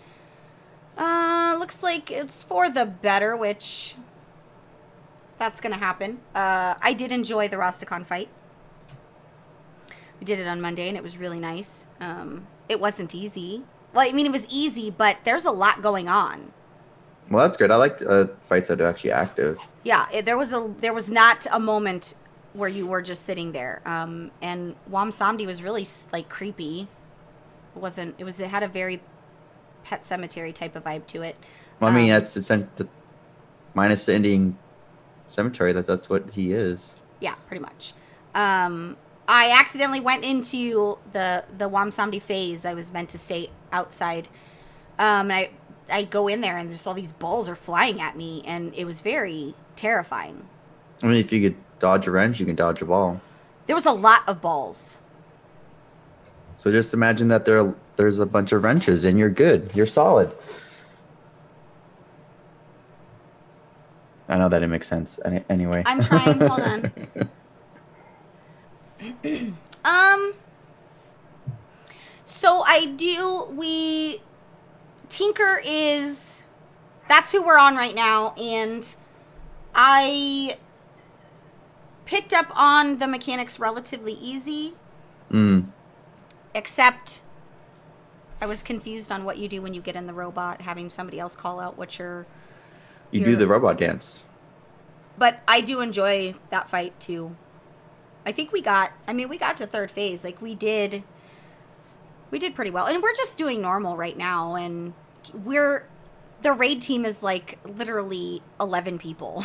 Speaker 2: Looks like it's for the better, which that's gonna happen. I did enjoy the Rastakhan fight. We did it on Monday, and it was really nice. It wasn't easy. Well, I mean, it was easy, but there's a lot going on.
Speaker 4: Well, that's good. I like fights that are actually active.
Speaker 2: Yeah, there was not a moment where you were just sitting there. And Wam Samdi was really like creepy. It had a very Pet Cemetery type of vibe to it.
Speaker 4: Well, I mean, minus the Indian cemetery. That's what he is.
Speaker 2: Yeah, pretty much. I accidentally went into the Wam Samdi phase. I was meant to stay outside. And I go in there and just all these balls are flying at me, and it was very terrifying.
Speaker 4: I mean, if you could dodge a wrench, you can dodge a ball.
Speaker 2: There was a lot of balls.
Speaker 4: So just imagine that there's a bunch of wrenches and you're good. You're solid. I know that didn't make sense. Anyway.
Speaker 2: I'm trying. Hold on. So Tinker that's who we're on right now, and I picked up on the mechanics relatively easy. Except I was confused on what you do when you get in the robot, having somebody else call out what you
Speaker 4: do the robot dance.
Speaker 2: But I do enjoy that fight too. I think we got to third phase. Like we did pretty well. And we're just doing normal right now, and the raid team is like literally 11 people.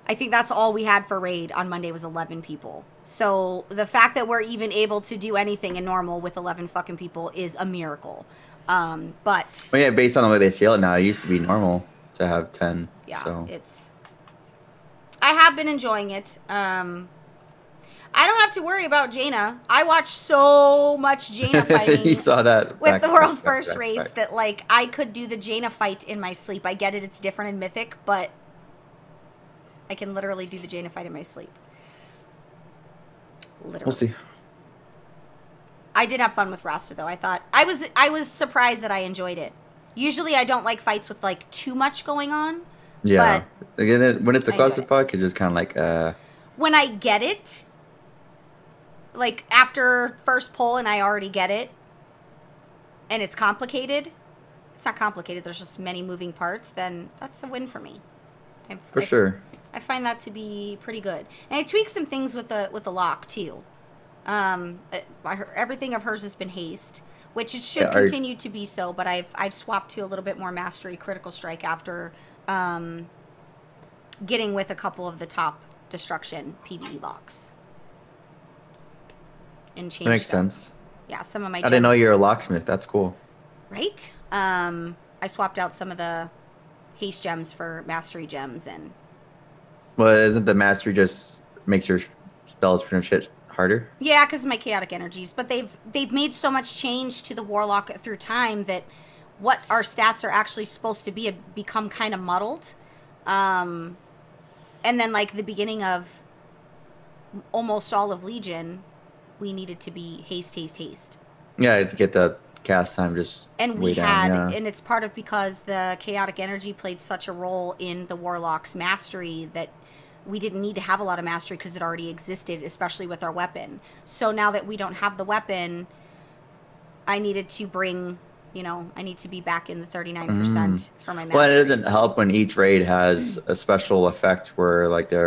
Speaker 2: I think that's all we had for raid on Monday was 11 people. So the fact that we're even able to do anything in normal with 11 fucking people is a miracle. But
Speaker 4: Well, yeah, based on the way they scale it now, it used to be normal to have 10.
Speaker 2: yeah,
Speaker 4: So.
Speaker 2: I have been enjoying it. I don't have to worry about Jaina. I watched so much Jaina fighting
Speaker 4: You saw that
Speaker 2: with
Speaker 4: back-
Speaker 2: the world
Speaker 4: back-
Speaker 2: first
Speaker 4: back-
Speaker 2: race
Speaker 4: back.
Speaker 2: that like I could do the Jaina fight in my sleep. I get it, it's different in Mythic, but I can literally do the Jaina fight in my sleep. Literally.
Speaker 4: We'll see.
Speaker 2: I did have fun with Rasta though. I was surprised that I enjoyed it. Usually I don't like fights with like too much going on.
Speaker 4: Yeah. Again, when it's a
Speaker 2: I enjoyed it.
Speaker 4: clusterfuck, it's just kind of like,
Speaker 2: When I get it, like after first pull and I already get it, and it's complicated, it's not complicated, there's just many moving parts, then that's a win for me.
Speaker 4: for sure.
Speaker 2: I find that to be pretty good. And I tweaked some things with the lock too. Everything of hers has been haste, which it should
Speaker 4: Yeah,
Speaker 2: continue to be so, but I've swapped to a little bit more mastery critical strike after getting with a couple of the top destruction PvE locks. And changed
Speaker 4: That makes
Speaker 2: them.
Speaker 4: sense.
Speaker 2: Yeah, some of my
Speaker 4: I didn't know
Speaker 2: gems-
Speaker 4: you're a locksmith. That's cool.
Speaker 2: right? I swapped out some of the haste gems for mastery gems, and
Speaker 4: Well, isn't the mastery just makes your spells pretty much hit harder?
Speaker 2: yeah, because of my chaotic energies. But they've made so much change to the warlock through time that what our stats are actually supposed to be have become kind of muddled. And then like the beginning of almost all of Legion, we needed to be haste.
Speaker 4: Yeah, to get the cast time just
Speaker 2: And
Speaker 4: way
Speaker 2: we
Speaker 4: down,
Speaker 2: had,
Speaker 4: yeah.
Speaker 2: and it's part of because the chaotic energy played such a role in the warlock's mastery that we didn't need to have a lot of mastery because it already existed, especially with our weapon. So now that we don't have the weapon, I needed to bring, I need to be back in the 39% for my mastery.
Speaker 4: Well, it doesn't
Speaker 2: so-
Speaker 4: help when each raid has a special effect where, like, the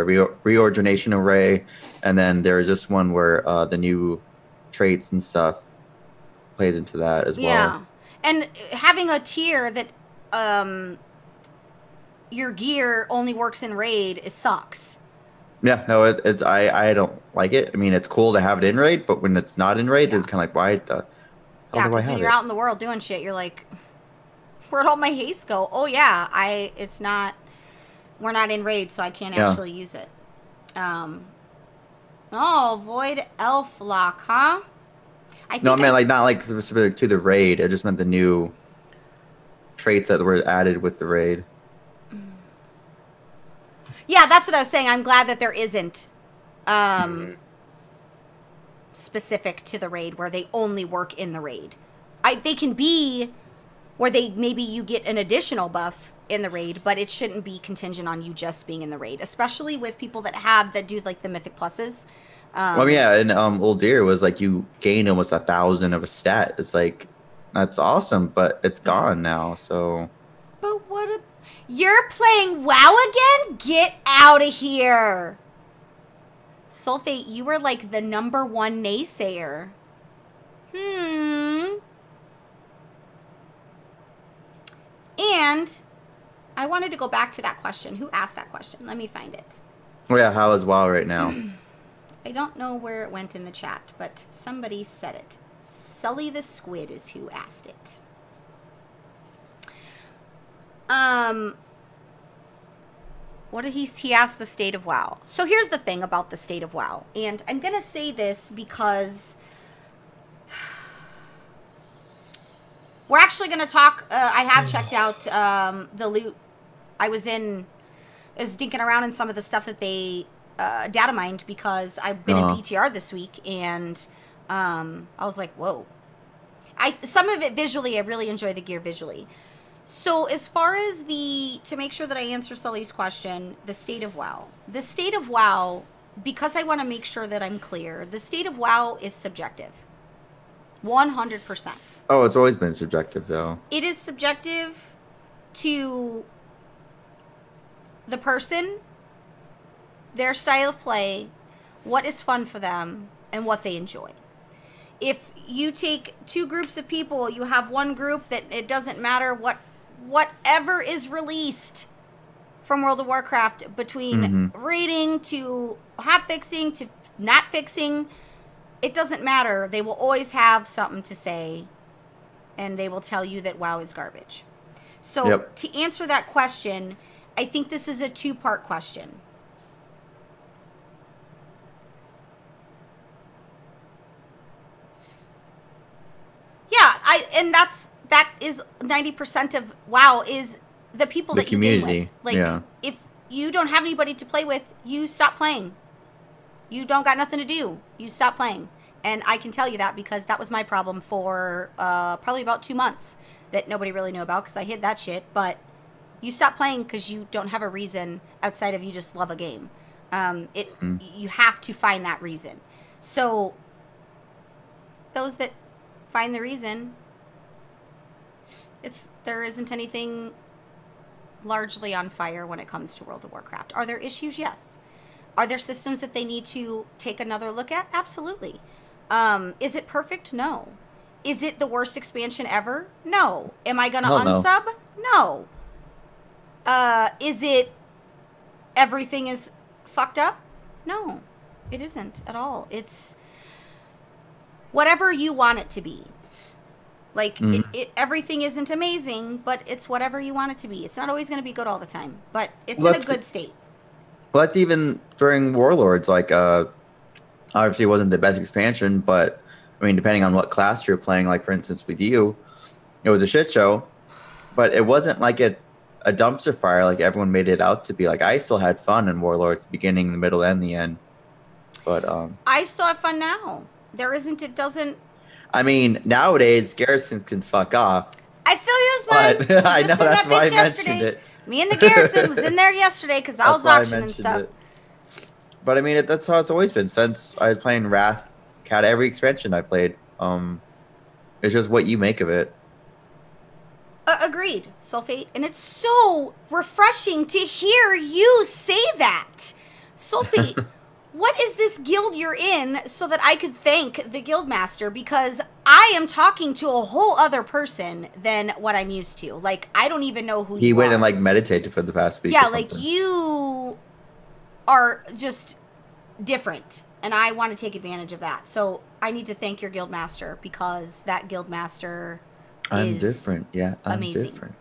Speaker 4: reordination array, and then there's this one where the new traits and stuff plays into that as
Speaker 2: Yeah.
Speaker 4: well.
Speaker 2: And having a tier that your gear only works in raid, it sucks.
Speaker 4: Yeah, no, I don't like it. I mean, it's cool to have it in raid, but when it's not in raid,
Speaker 2: Yeah.
Speaker 4: it's kind of like, why the hell
Speaker 2: Yeah,
Speaker 4: do I
Speaker 2: because
Speaker 4: have
Speaker 2: when you're
Speaker 4: it?
Speaker 2: out in the world doing shit, you're like, where'd all my haste go? Oh yeah, we're not in raid, so I can't
Speaker 4: Yeah.
Speaker 2: actually use it. Void elf lock, huh?
Speaker 4: No, I meant like not like specific to the raid. I just meant the new traits that were added with the raid.
Speaker 2: Yeah, that's what I was saying. I'm glad that there isn't specific to the raid where they only work in the raid. They can be where maybe you get an additional buff in the raid, but it shouldn't be contingent on you just being in the raid, especially with people that do like the mythic pluses.
Speaker 4: Well, yeah, and Old Deer was like you gain almost 1,000 of a stat. It's like that's awesome, but it's gone now. So
Speaker 2: But you're playing WoW again? Get out of here. Sulfate, you were like the #1 naysayer. And I wanted to go back to that question. Who asked that question? Let me find it.
Speaker 4: oh yeah, how is WoW right now?
Speaker 2: I don't know where it went in the chat, but somebody said it. Sully the Squid is who asked it. What did he asked the state of WoW. So here's the thing about the state of WoW. And I'm going to say this because we're actually going to talk. I have checked out the loot. I was dinking around in some of the stuff that they data mined because I've been in PTR this week, and I was like, whoa. Some of it visually, I really enjoy the gear visually. So as far as to make sure that I answer Sully's question, the state of WoW. The state of WoW, because I want to make sure that I'm clear, the state of WoW is subjective. 100%.
Speaker 4: Oh, it's always been subjective though.
Speaker 2: It is subjective to the person, their style of play, what is fun for them, and what they enjoy. If you take two groups of people, you have one group that it doesn't matter whatever is released from World of Warcraft, between raiding to hot fixing to not fixing, it doesn't matter. They will always have something to say and they will tell you that WoW is garbage. So
Speaker 4: Yep.
Speaker 2: to answer that question, I think this is a two-part question. Yeah, that is 90% of WoW is the people
Speaker 4: The
Speaker 2: that you game
Speaker 4: community,
Speaker 2: with. Like,
Speaker 4: yeah.
Speaker 2: if you don't have anybody to play with, you stop playing. You don't got nothing to do. You stop playing. And I can tell you that because that was my problem for probably about 2 months that nobody really knew about because I hid that shit. But you stop playing because you don't have a reason outside of you just love a game. You have to find that reason. So those that find the reason, there isn't anything largely on fire when it comes to World of Warcraft. Are there issues? Yes. Are there systems that they need to take another look at? Absolutely. Is it perfect? No. Is it the worst expansion ever? No. Am I going to
Speaker 4: Hell no.
Speaker 2: unsub? No. Is it everything is fucked up? No. It isn't at all. It's whatever you want it to be. Like, everything isn't amazing, but it's whatever you want it to be. It's not always going to be good all the time, but it's in a good state.
Speaker 4: Well, that's even during Warlords. Like, obviously, it wasn't the best expansion, but I mean, depending on what class you're playing, like for instance, with you, it was a shit show. But it wasn't like a dumpster fire like everyone made it out to be. Like, I still had fun in Warlords, beginning, the middle, and the end. But
Speaker 2: I still have fun now. It doesn't.
Speaker 4: I mean, nowadays garrisons can fuck off.
Speaker 2: I still use mine.
Speaker 4: But I
Speaker 2: Just
Speaker 4: know
Speaker 2: in
Speaker 4: that's
Speaker 2: that
Speaker 4: why I
Speaker 2: bitch
Speaker 4: mentioned
Speaker 2: yesterday.
Speaker 4: it.
Speaker 2: Me and the garrison was in there yesterday because I was
Speaker 4: That's why
Speaker 2: watching and
Speaker 4: mentioned
Speaker 2: stuff.
Speaker 4: it. But I mean, that's how it's always been since I was playing Wrath. Cat every expansion I played. It's just what you make of it.
Speaker 2: Agreed, Sulfate. And it's so refreshing to hear you say that. Sulfate, what is this guild you're in so that I could thank the guildmaster? Because I am talking to a whole other person than what I'm used to. Like, I don't even know who
Speaker 4: He
Speaker 2: you
Speaker 4: went
Speaker 2: are.
Speaker 4: and like meditated for the past week.
Speaker 2: Yeah,
Speaker 4: or
Speaker 2: like
Speaker 4: something.
Speaker 2: you are just different. And I want to take advantage of that. So I need to thank your guildmaster because that guildmaster
Speaker 4: I'm
Speaker 2: is
Speaker 4: different. Yeah, I'm
Speaker 2: amazing.
Speaker 4: different.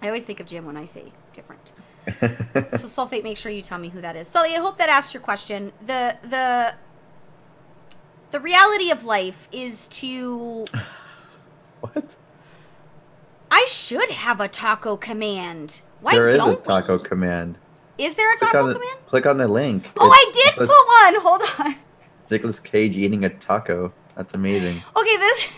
Speaker 2: I always think of Jim when I say different. So Sulfate, make sure you tell me who that is. So I hope that asked your question. The reality of life is to.
Speaker 4: What?
Speaker 2: I should have a taco command. Why
Speaker 4: There is
Speaker 2: don't
Speaker 4: a taco
Speaker 2: we?
Speaker 4: command.
Speaker 2: Is there a
Speaker 4: Click
Speaker 2: taco
Speaker 4: on
Speaker 2: command?
Speaker 4: Click on the link.
Speaker 2: Oh, I did
Speaker 4: It's
Speaker 2: put one. Hold on.
Speaker 4: Nicolas Cage eating a taco. That's amazing.
Speaker 2: Okay, this.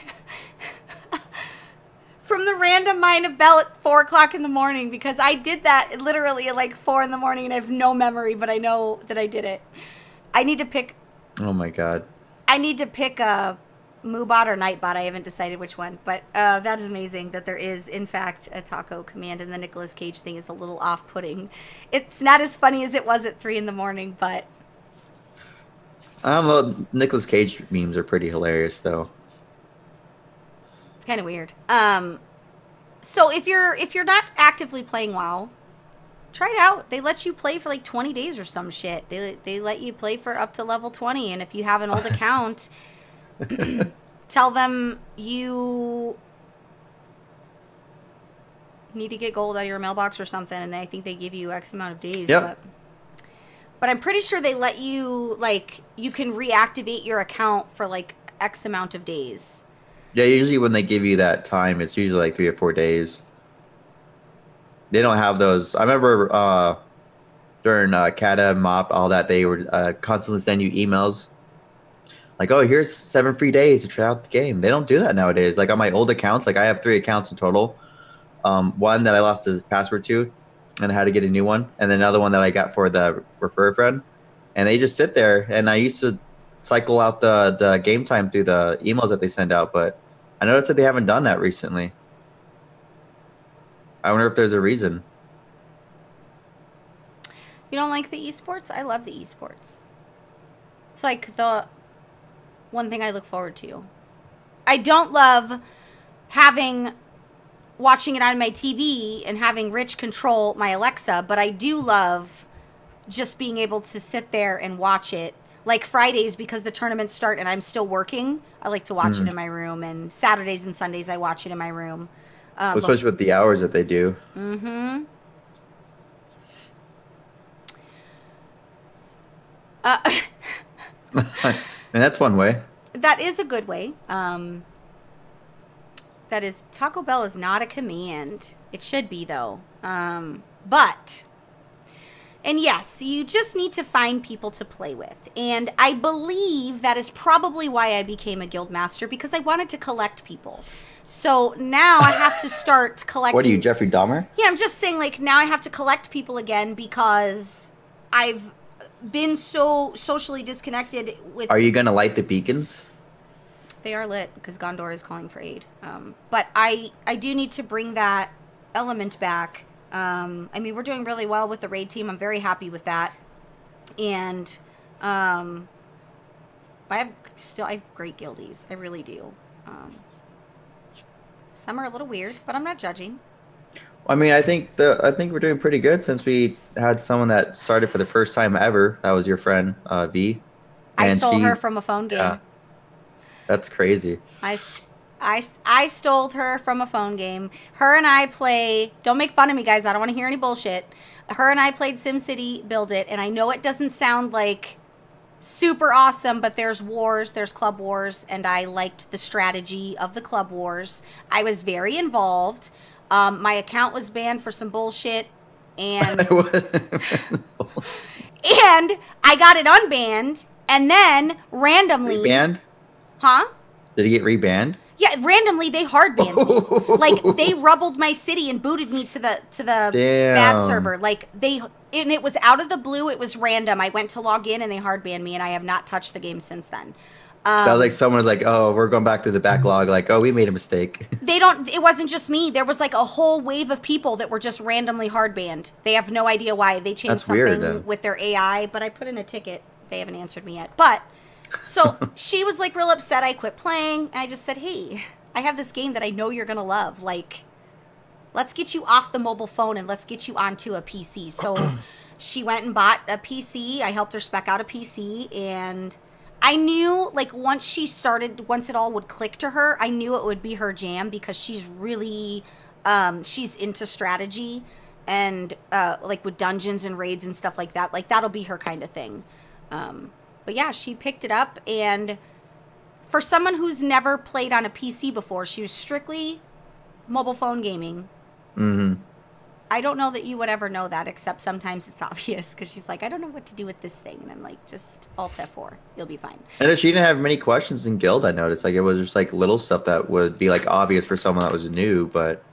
Speaker 2: From the random mind of Bell at 4 o'clock in the morning, because I did that literally at like 4 in the morning and I have no memory, but I know that I did it. I need to pick
Speaker 4: Oh my god.
Speaker 2: a Moobot or Nightbot. I haven't decided which one, but that is amazing that there is, in fact, a taco command, and the Nicolas Cage thing is a little off-putting. It's not as funny as it was at 3 in the morning, but
Speaker 4: I don't know. Nicolas Cage memes are pretty hilarious, though.
Speaker 2: it's kind of weird. So if you're not actively playing WoW, try it out. They let you play for like 20 days or some shit. They let you play for up to level 20, and if you have an old account, tell them you need to get gold out of your mailbox or something, and I think they give you X amount of days.
Speaker 4: Yep.
Speaker 2: But I'm pretty sure they let you, like, you can reactivate your account for like X amount of days.
Speaker 4: Yeah, usually when they give you that time, it's usually like 3 or 4 days. They don't have those. I remember during Kata, MOP, all that, they would constantly send you emails. Like, oh, here's 7 free days to try out the game. They don't do that nowadays. Like on my old accounts, like I have 3 accounts in total. One that I lost his password to and I had to get a new one. And then another one that I got for the refer friend. And they just sit there. And I used to cycle out the game time through the emails that they send out. But I noticed that they haven't done that recently. I wonder if there's a reason.
Speaker 2: You don't like the esports? I love the esports. It's like the one thing I look forward to. I don't love watching it on my TV and having Rich control my Alexa, but I do love just being able to sit there and watch it. Like Fridays, because the tournaments start and I'm still working, I like to watch it in my room. And Saturdays and Sundays, I watch it in my room.
Speaker 4: Especially with the hours that they do.
Speaker 2: Mm-hmm.
Speaker 4: And that's one way.
Speaker 2: That is a good way. That is, Taco Bell is not a command. It should be, though. But, and yes, you just need to find people to play with. And I believe that is probably why I became a guild master, because I wanted to collect people. So now I have to start collecting.
Speaker 4: What are you, Jeffrey Dahmer?
Speaker 2: Yeah, I'm just saying, like, now I have to collect people again because I've been so socially disconnected with.
Speaker 4: Are you going to light the beacons?
Speaker 2: They are lit because Gondor is calling for aid. But I do need to bring that element back. I mean, we're doing really well with the raid team. I'm very happy with that. And I have great guildies. I really do. Some are a little weird, but I'm not judging.
Speaker 4: I mean, I think we're doing pretty good since we had someone that started for the first time ever. That was your friend, V.
Speaker 2: I
Speaker 4: And
Speaker 2: stole her
Speaker 4: she's-
Speaker 2: from a phone game.
Speaker 4: Yeah, that's crazy.
Speaker 2: I stole her from a phone game. Her and I play. Don't make fun of me, guys. I don't want to hear any bullshit. Her and I played SimCity Build It, and I know it doesn't sound like super awesome, but there's wars, there's club wars, and I liked the strategy of the club wars. I was very involved. My account was banned for some bullshit, and and I got it unbanned, and then randomly,
Speaker 4: Rebanned?
Speaker 2: huh?
Speaker 4: Did he get rebanned?
Speaker 2: Yeah, randomly they hard banned me. Like they rubbled my city and booted me to the bad
Speaker 4: Damn.
Speaker 2: server. Like and it was out of the blue. It was random. I went to log in and they hard banned me, and I have not touched the game since then.
Speaker 4: That was like someone was like, "Oh, we're going back to the backlog." Like, "Oh, we made a mistake."
Speaker 2: It wasn't just me. There was like a whole wave of people that were just randomly hard banned. They have no idea why. They changed
Speaker 4: That's weird,
Speaker 2: something
Speaker 4: then.
Speaker 2: with their AI, but I put in a ticket. They haven't answered me yet. But so she was like real upset. I quit playing. I just said, "Hey, I have this game that I know you're gonna love. Like, let's get you off the mobile phone and let's get you onto a PC." So she went and bought a PC. I helped her spec out a PC, and I knew, like, once it all would click to her, I knew it would be her jam because she's really, she's into strategy and, like, with dungeons and raids and stuff like that. Like, that'll be her kind of thing. But yeah, she picked it up, and for someone who's never played on a PC before, she was strictly mobile phone gaming.
Speaker 4: Mm-hmm.
Speaker 2: I don't know that you would ever know that, except sometimes it's obvious because she's like, I don't know what to do with this thing. And I'm like, just Alt F4. You'll be fine.
Speaker 4: And she didn't have many questions in guild. I noticed, like, it was just like little stuff that would be like obvious for someone that was new, but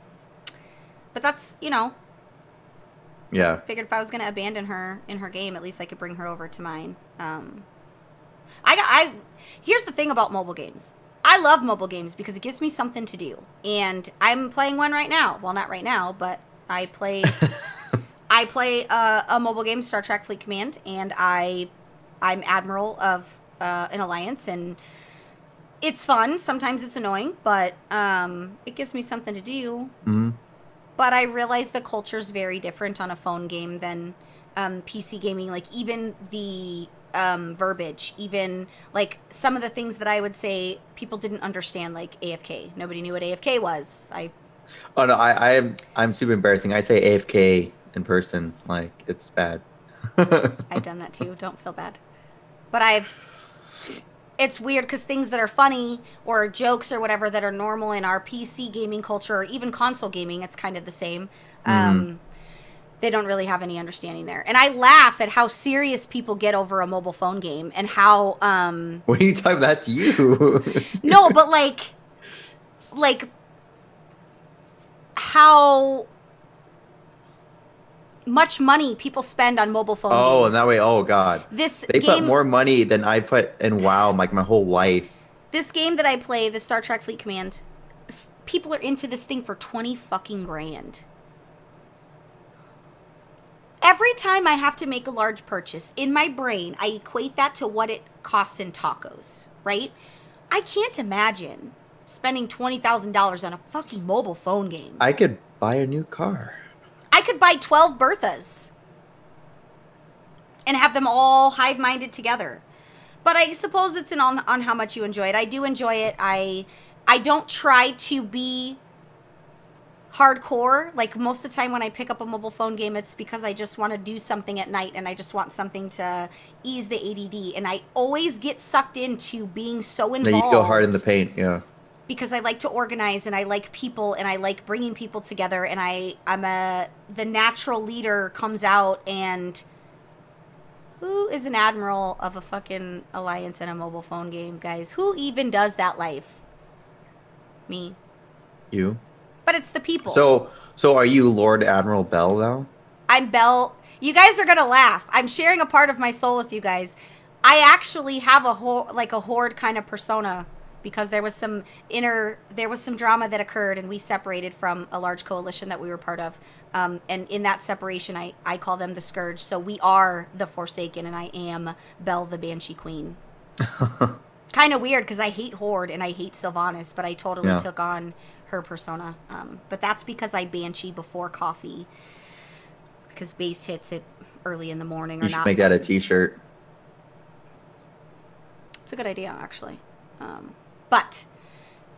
Speaker 2: that's, you know,
Speaker 4: yeah.
Speaker 2: figured if I was going to abandon her in her game, at least I could bring her over to mine. Here's the thing about mobile games. I love mobile games because it gives me something to do. And I'm playing one right now. Well, not right now, but I play a mobile game, Star Trek Fleet Command, and I'm admiral of an alliance, and it's fun. Sometimes it's annoying, but it gives me something to do.
Speaker 4: Mm-hmm.
Speaker 2: But I realize the culture's very different on a phone game than PC gaming. Like, even the verbiage, even like some of the things that I would say people didn't understand, like AFK. Nobody knew what AFK was.
Speaker 4: Oh no, I'm super embarrassing. I say AFK in person, like it's bad.
Speaker 2: I've done that too. Don't feel bad. But it's weird because things that are funny or jokes or whatever that are normal in our PC gaming culture or even console gaming, it's kind of the same. They don't really have any understanding there. And I laugh at how serious people get over a mobile phone game and how
Speaker 4: What are you talking about? That's you.
Speaker 2: no, but like how much money people spend on mobile phone games.
Speaker 4: Oh, and that way, oh god. They put
Speaker 2: game,
Speaker 4: more money than I put in WoW, like my whole life.
Speaker 2: This game that I play, the Star Trek Fleet Command, people are into this thing for 20 fucking grand. Every time I have to make a large purchase, in my brain, I equate that to what it costs in tacos, right? I can't imagine spending $20,000 on a fucking mobile phone game.
Speaker 4: I could buy a new car.
Speaker 2: I could buy 12 Berthas and have them all hive-minded together. But I suppose it's on how much you enjoy it. I do enjoy it. I don't try to be hardcore. Like, most of the time when I pick up a mobile phone game, it's because I just want to do something at night and I just want something to ease the ADD. And I always get sucked into being so involved.
Speaker 4: Then you go hard in the paint, yeah.
Speaker 2: Because I like to organize and I like people and I like bringing people together, and the natural leader comes out. And who is an admiral of a fucking alliance in a mobile phone game, guys? Who even does that life? Me.
Speaker 4: You.
Speaker 2: But it's the people.
Speaker 4: So are you Lord Admiral Bell now?
Speaker 2: I'm Bell. You guys are gonna laugh. I'm sharing a part of my soul with you guys. I actually have a horde kind of persona, because there was some drama that occurred and we separated from a large coalition that we were part of. And in that separation, I call them the Scourge. So we are the Forsaken, and I am Bell the Banshee Queen. Kind of weird, because I hate Horde and I hate Sylvanas, but I totally took on her persona. But that's because I Banshee before coffee, because base hits it early in the morning.
Speaker 4: You should make that a t-shirt.
Speaker 2: It's a good idea, actually. But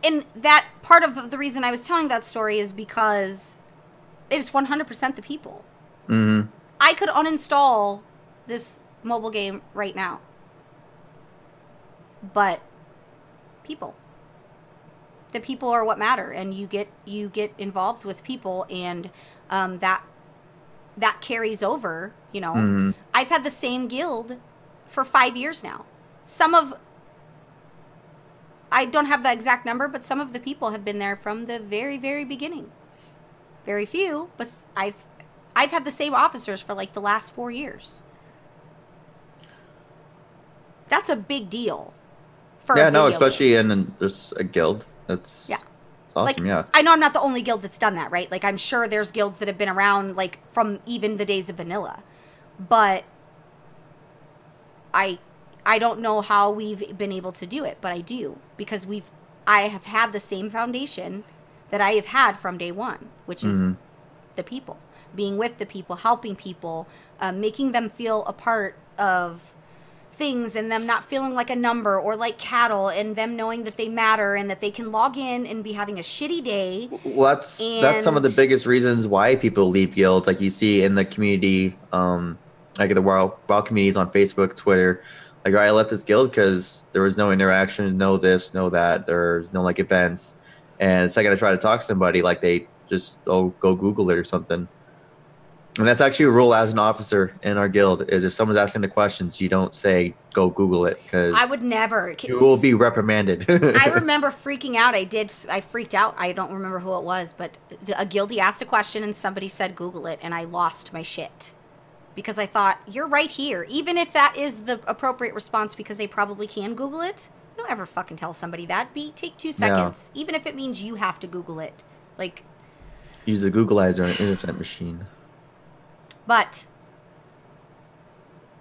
Speaker 2: in that part of the reason I was telling that story is because it is 100% the people.
Speaker 4: Mm-hmm.
Speaker 2: I could uninstall this mobile game right now. But people. The people are what matter, and you get involved with people, and that carries over, you know.
Speaker 4: Mm-hmm.
Speaker 2: I've had the same guild for 5 years now. I don't have the exact number, but some of the people have been there from the very, very beginning. Very few, but I've had the same officers for like the last 4 years. That's a big deal.
Speaker 4: Especially in just a guild. It's awesome.
Speaker 2: I know I'm not the only guild that's done that, right? Like, I'm sure there's guilds that have been around like from even the days of vanilla, but I don't know how we've been able to do it, but I do, because I have had the same foundation that I have had from day one, which is the people, being with the people, helping people, making them feel a part of things, and them not feeling like a number or like cattle, and them knowing that they matter and that they can log in and be having a shitty day.
Speaker 4: Well, that's some of the biggest reasons why people leave guilds. Like, you see in the community, like the WoW communities on Facebook, Twitter. Like, I left this guild because there was no interaction, no this, no that. There's no like events, and the second I try to talk to somebody, like, they just go Google it or something. And that's actually a rule as an officer in our guild: is if someone's asking the questions, you don't say go Google it, because
Speaker 2: I would never.
Speaker 4: You will be reprimanded.
Speaker 2: I remember freaking out. I freaked out. I don't remember who it was, but a guildie asked a question and somebody said Google it, and I lost my shit. Because I thought, you're right here. Even if that is the appropriate response, because they probably can Google it. Don't ever fucking tell somebody that. Take 2 seconds. Yeah. Even if it means you have to Google it. Like,
Speaker 4: use a Googleizer on an internet machine.
Speaker 2: But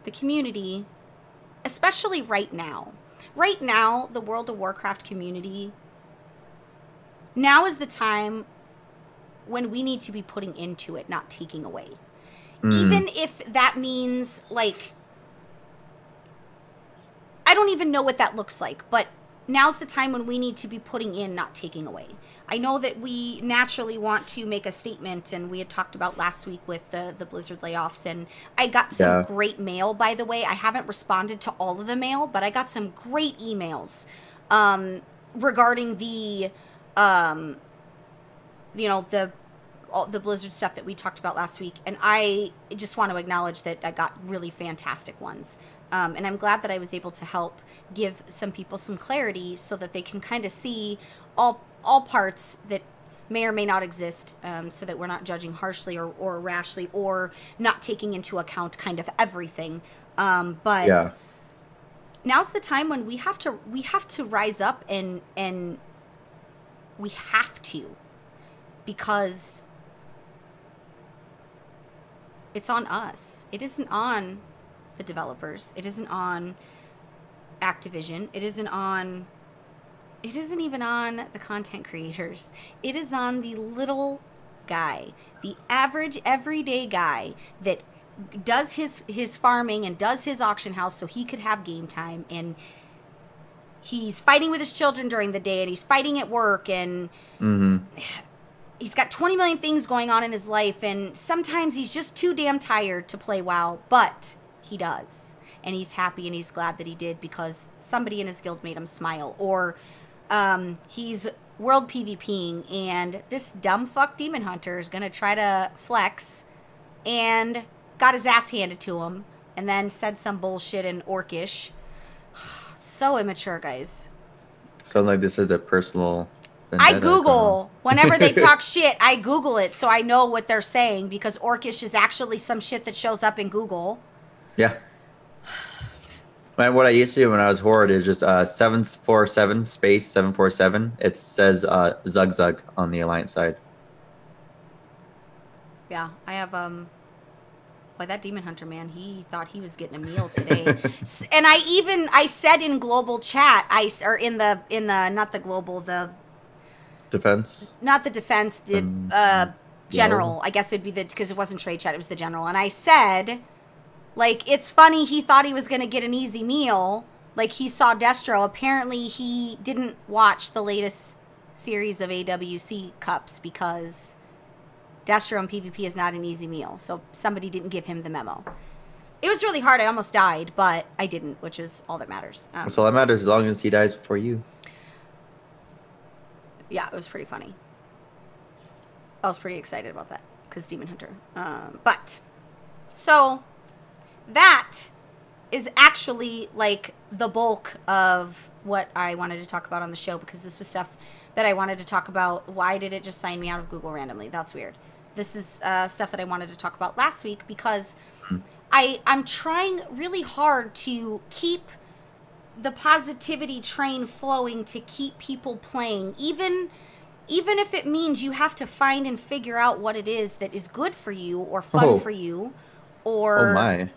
Speaker 2: the community, especially right now, the World of Warcraft community, now is the time when we need to be putting into it, not taking away. Even if that means, like, I don't even know what that looks like, but now's the time when we need to be putting in, not taking away. I know that we naturally want to make a statement, and we had talked about last week with the Blizzard layoffs, and I got some great mail, by the way. I haven't responded to all of the mail, but I got some great emails regarding the Blizzard stuff that we talked about last week, and I just want to acknowledge that I got really fantastic ones. And I'm glad that I was able to help give some people some clarity so that they can kind of see all parts that may or may not exist, so that we're not judging harshly or rashly or not taking into account kind of everything. But now's the time when we have to rise up, and we have to, because it's on us. It isn't on the developers. It isn't on Activision. It isn't even on the content creators. It is on the little guy, the average everyday guy that does his farming and does his auction house so he could have game time, and he's fighting with his children during the day, and he's fighting at work, and he's got 20 million things going on in his life, and sometimes he's just too damn tired to play WoW, but he does. And he's happy and he's glad that he did because somebody in his guild made him smile. Or he's world PvPing and this dumb fuck demon hunter is going to try to flex and got his ass handed to him and then said some bullshit in Orcish. So immature, guys.
Speaker 4: Sounds like this is a personal
Speaker 2: I Google, whenever they talk shit, I Google it so I know what they're saying because Orcish is actually some shit that shows up in Google.
Speaker 4: Yeah. Man, what I used to do when I was Horde is just 747 space 747. It says Zug Zug on the Alliance side.
Speaker 2: Yeah, I have boy, that demon hunter man, he thought he was getting a meal today. And I said in global chat, or in the not the global, the
Speaker 4: defense.
Speaker 2: Not the defense, the general. I guess it would be because it wasn't trade chat, it was the general. And I said, like, it's funny he thought he was going to get an easy meal. Like, he saw Destro. Apparently, he didn't watch the latest series of AWC Cups because Destro in PvP is not an easy meal. So, somebody didn't give him the memo. It was really hard. I almost died, but I didn't, which is all that matters.
Speaker 4: That's all that matters as long as he dies before you.
Speaker 2: Yeah, it was pretty funny. I was pretty excited about that because Demon Hunter. So that is actually like the bulk of what I wanted to talk about on the show because this was stuff that I wanted to talk about. Why did it just sign me out of Google randomly? That's weird. This is stuff that I wanted to talk about last week because I'm trying really hard to keep the positivity train flowing to keep people playing, even if it means you have to find and figure out what it is that is good for you or fun for you, or
Speaker 4: oh my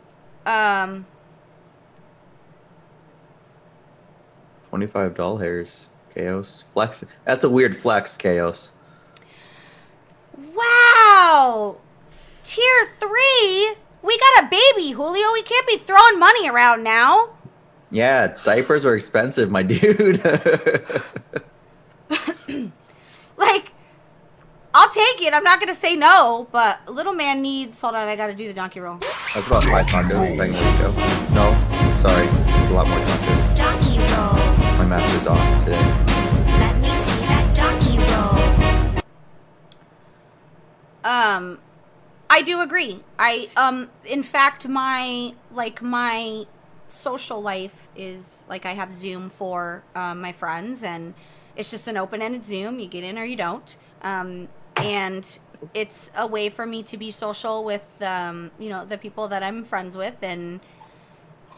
Speaker 4: 25 doll hairs. Chaos flex. That's a weird flex, Chaos.
Speaker 2: Wow, tier 3. We got a baby, Julio. We can't be throwing money around now.
Speaker 4: Yeah, diapers were expensive, my dude.
Speaker 2: Like, I'll take it. I'm not going to say no, but little man needs... Hold on, I got to do the donkey roll.
Speaker 4: That's about 5 tacos. If I can let it go. No, sorry. There's a lot more tacos.
Speaker 6: Donkey roll.
Speaker 4: My math is off today.
Speaker 6: Let me see that donkey roll.
Speaker 2: I do agree. In fact, my social life is like I have Zoom for my friends, and it's just an open-ended Zoom. You get in or you don't, and it's a way for me to be social with the people that I'm friends with, and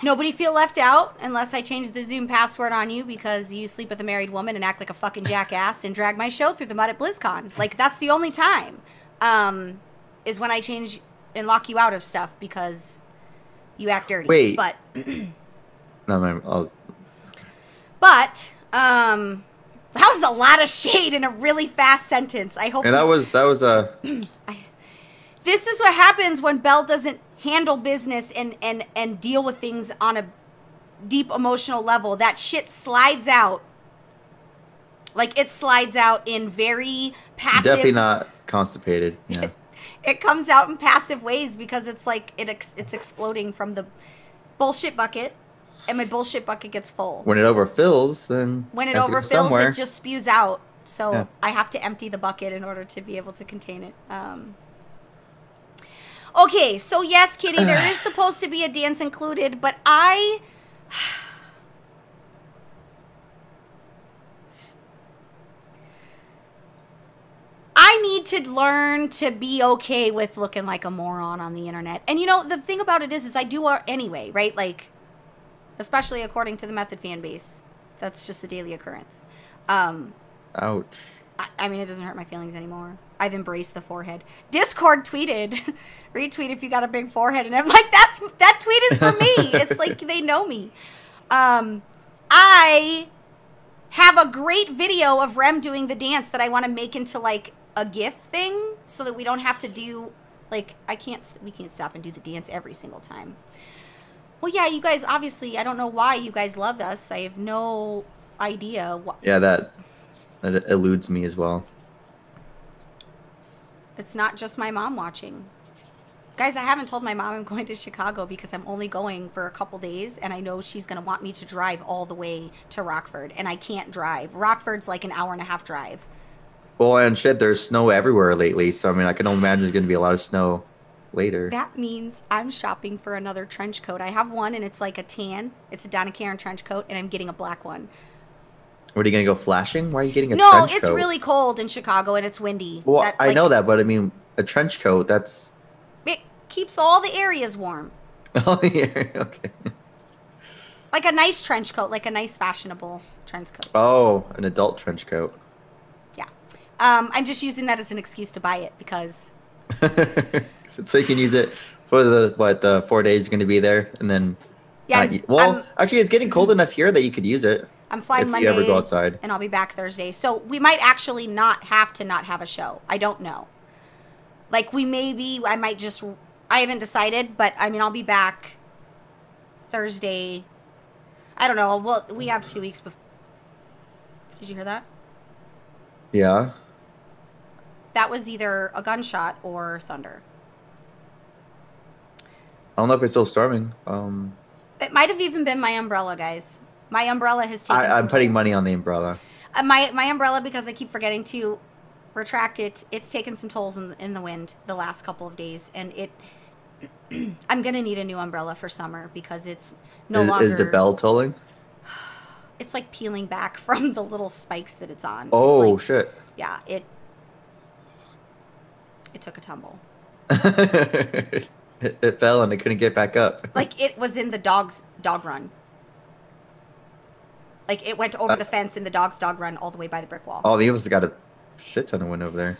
Speaker 2: nobody feel left out unless I change the Zoom password on you because you sleep with a married woman and act like a fucking jackass and drag my show through the mud at BlizzCon. Like, that's the only time is when I change and lock you out of stuff because you act dirty.
Speaker 4: Wait.
Speaker 2: But
Speaker 4: No, man.
Speaker 2: that was a lot of shade in a really fast sentence. I hope.
Speaker 4: And that was a.
Speaker 2: This is what happens when Belle doesn't handle business and deal with things on a deep emotional level. That shit slides out. Like, it slides out in very passive.
Speaker 4: Definitely not constipated. Yeah.
Speaker 2: It comes out in passive ways because it's like it's exploding from the bullshit bucket, and my bullshit bucket gets full.
Speaker 4: When it overfills, then
Speaker 2: when it
Speaker 4: has to go
Speaker 2: overfills,
Speaker 4: somewhere.
Speaker 2: it just spews out. So
Speaker 4: Yeah.
Speaker 2: I have to empty the bucket in order to be able to contain it. Okay, so yes, Kitty, there is supposed to be a dance included, but I need to learn to be okay with looking like a moron on the internet. And the thing about it is I do anyway, right? Like, especially according to the Method fan base. That's just a daily occurrence.
Speaker 4: Ouch.
Speaker 2: I mean, it doesn't hurt my feelings anymore. I've embraced the forehead. Discord tweeted, retweet if you got a big forehead. And I'm like, that tweet is for me. It's like they know me. I have a great video of Rem doing the dance that I want to make into like a GIF thing so that we don't have to do Like, we can't stop and do the dance every single time. Well, yeah, you guys, obviously, I don't know why you guys love us. I have no idea what.
Speaker 4: Yeah, that eludes me as well.
Speaker 2: It's not just my mom watching. Guys, I haven't told my mom I'm going to Chicago because I'm only going for a couple days, and I know she's going to want me to drive all the way to Rockford, and I can't drive. Rockford's like an hour-and-a-half drive.
Speaker 4: Well, and shit, there's snow everywhere lately, so I mean, I can only imagine there's going to be a lot of snow later.
Speaker 2: That means I'm shopping for another trench coat. I have one, and it's like a tan. It's a Donna Karan trench coat, and I'm getting a black one.
Speaker 4: What, are you going to go flashing? Why are you getting a
Speaker 2: No,
Speaker 4: trench coat?
Speaker 2: it's really cold in Chicago, and it's windy.
Speaker 4: Well, I know that, but I mean, a trench coat, that's...
Speaker 2: It keeps all the areas warm.
Speaker 4: Oh, yeah, okay.
Speaker 2: Like a nice trench coat, like a nice fashionable trench coat.
Speaker 4: Oh, an adult trench coat.
Speaker 2: Yeah. I'm just using that as an excuse to buy it because...
Speaker 4: So you can use it for the 4 days you're going to be there, and then...
Speaker 2: Yeah.
Speaker 4: Actually, it's getting cold enough here that you could use it.
Speaker 2: I'm flying
Speaker 4: if
Speaker 2: Monday.
Speaker 4: you ever go outside.
Speaker 2: And I'll be back Thursday. So we might actually not have a show. I don't know. Like, I haven't decided, but I mean, I'll be back Thursday. I don't know. Well, we have 2 weeks before. Did you hear that?
Speaker 4: Yeah.
Speaker 2: That was either a gunshot or thunder.
Speaker 4: I don't know if it's still storming.
Speaker 2: It might have even been my umbrella, guys. My umbrella has taken
Speaker 4: I'm putting
Speaker 2: tolls.
Speaker 4: money on the umbrella.
Speaker 2: My umbrella, because I keep forgetting to retract it, it's taken some tolls in the wind the last couple of days, and I'm gonna need a new umbrella for summer because it's no longer.
Speaker 4: Is the bell tolling?
Speaker 2: It's like peeling back from the little spikes that it's on.
Speaker 4: Oh,
Speaker 2: it's like,
Speaker 4: shit.
Speaker 2: Yeah, it took a tumble.
Speaker 4: It fell and it couldn't get back up.
Speaker 2: Like, it was in the dog's dog run. Like, it went over the fence in the dog's dog run all the way by the brick wall.
Speaker 4: Oh, the Eagles got a shit ton of wind over there.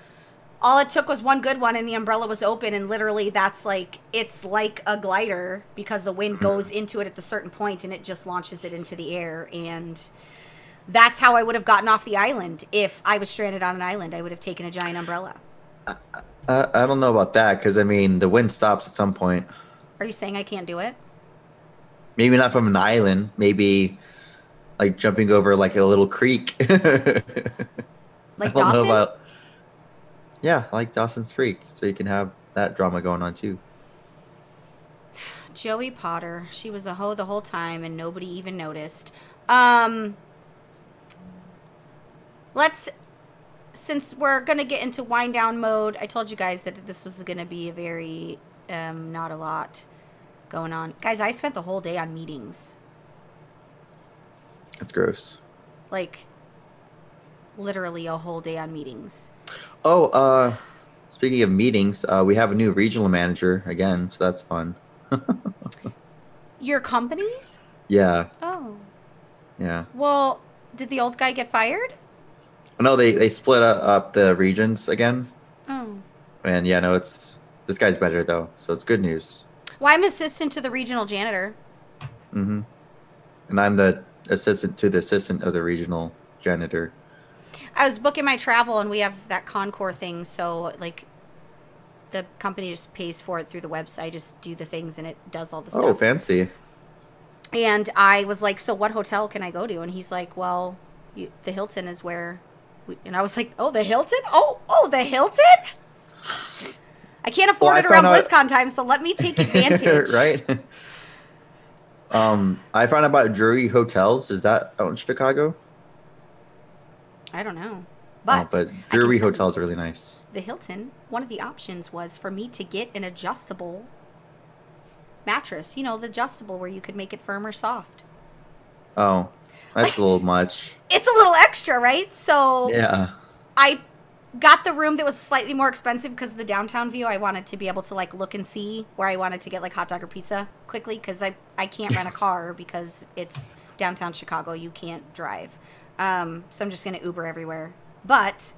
Speaker 2: All it took was one good one, and the umbrella was open, and literally it's like a glider because the wind goes into it at the certain point, and it just launches it into the air, and that's how I would have gotten off the island. If I was stranded on an island, I would have taken a giant umbrella.
Speaker 4: I don't know about that, because, I mean, the wind stops at some point.
Speaker 2: Are you saying I can't do it?
Speaker 4: Maybe not from an island. Maybe, like, jumping over, like, a little creek.
Speaker 2: Like Dawson?
Speaker 4: Yeah, like Dawson's Creek. So you can have that drama going on, too.
Speaker 2: Joey Potter. She was a hoe the whole time, and nobody even noticed. Since we're going to get into wind down mode, I told you guys that this was going to be a very, not a lot going on. Guys, I spent the whole day on meetings.
Speaker 4: That's gross.
Speaker 2: Like, literally a whole day on meetings.
Speaker 4: Oh, speaking of meetings, we have a new regional manager again, so that's fun.
Speaker 2: Your company?
Speaker 4: Yeah.
Speaker 2: Oh.
Speaker 4: Yeah.
Speaker 2: Well, did the old guy get fired?
Speaker 4: No, they split up the regions again.
Speaker 2: Oh.
Speaker 4: And yeah, no, this guy's better though, so it's good news.
Speaker 2: Well, I'm assistant to the regional janitor.
Speaker 4: Mm-hmm. And I'm the assistant to the assistant of the regional janitor.
Speaker 2: I was booking my travel, and we have that Concor thing, so like the company just pays for it through the website. I just do the things, and it does all the stuff.
Speaker 4: Oh, fancy.
Speaker 2: And I was like, so what hotel can I go to? And he's like, well, the Hilton is where... And I was like, oh, the Hilton? Oh, the Hilton? I can't afford it around BlizzCon time, so let me take advantage.
Speaker 4: Right? I found out about Drury Hotels. Is that out in Chicago?
Speaker 2: I don't know.
Speaker 4: But Drury Hotels are really nice.
Speaker 2: The Hilton, one of the options was for me to get an adjustable mattress. You know, the adjustable where you could make it firm or soft.
Speaker 4: Oh, that's a little much.
Speaker 2: It's a little extra, right? So
Speaker 4: yeah,
Speaker 2: I got the room that was slightly more expensive because of the downtown view. I wanted to be able to like look and see where I wanted to get like hot dog or pizza quickly because I can't rent a car because it's downtown Chicago. You can't drive. So I'm just going to Uber everywhere. But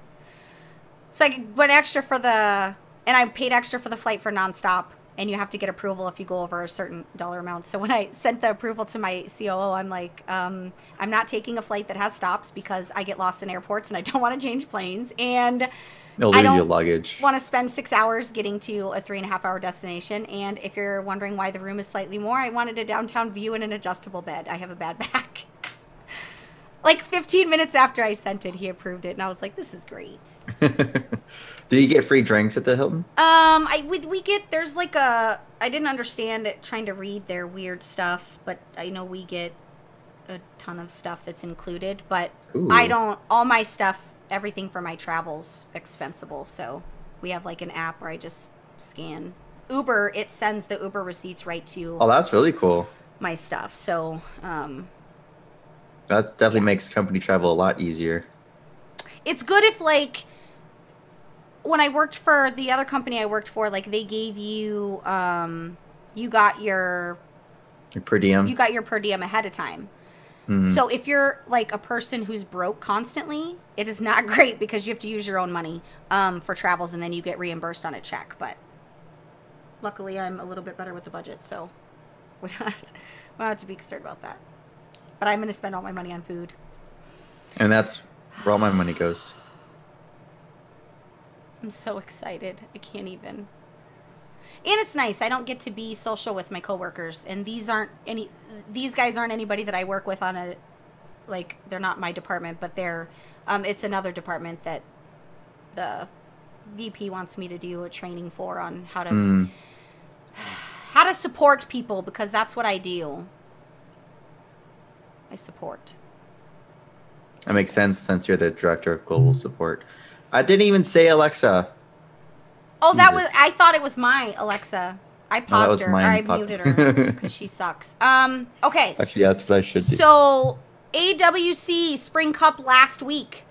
Speaker 2: so I went extra for and I paid extra for the flight for nonstop. and you have to get approval if you go over a certain dollar amount. So when I sent the approval to my COO, I'm like, I'm not taking a flight that has stops because I get lost in airports and I don't want to change planes. And
Speaker 4: They'll
Speaker 2: I
Speaker 4: lose your
Speaker 2: don't
Speaker 4: luggage.
Speaker 2: want to spend 6 hours getting to a 3.5-hour destination. And if you're wondering why the room is slightly more, I wanted a downtown view and an adjustable bed. I have a bad back. Like 15 minutes after I sent it, he approved it, and I was like, "This is great."
Speaker 4: Do you get free drinks at the Hilton?
Speaker 2: We get, there's like I didn't understand it trying to read their weird stuff, but I know we get a ton of stuff that's included, but
Speaker 4: Ooh.
Speaker 2: I don't, all my stuff, everything for my travel's expensible, so we have like an app where I just scan. Uber, it sends the Uber receipts right to
Speaker 4: Oh, that's really cool.
Speaker 2: my stuff, so,
Speaker 4: That definitely makes company travel a lot easier.
Speaker 2: it's good if like when I worked for the other company I worked for, like they gave you you got your
Speaker 4: Per diem.
Speaker 2: per diem ahead of time.
Speaker 4: Mhm.
Speaker 2: So if you're like a person who's broke constantly, it is not great because you have to use your own money for travels and then you get reimbursed on a check. But luckily I'm a little bit better with the budget, so we don't have to be concerned about that. But I'm going to spend all my money on food.
Speaker 4: And that's where all my money goes.
Speaker 2: I'm so excited. I can't even. And it's nice. I don't get to be social with my coworkers, and these guys aren't anybody that I work with on a, like, they're not my department, but they're it's another department that the VP wants me to do a training for on how to support people, because that's what I do. I support.
Speaker 4: That makes sense since you're the director of global support. I didn't even say Alexa.
Speaker 2: Oh, that
Speaker 4: Jesus.
Speaker 2: was, I thought it was my Alexa. I paused
Speaker 4: was
Speaker 2: her, or
Speaker 4: mine
Speaker 2: I
Speaker 4: pop-
Speaker 2: muted her because she sucks. Okay.
Speaker 4: Actually, that's what I should do.
Speaker 2: So, AWC Spring Cup last week.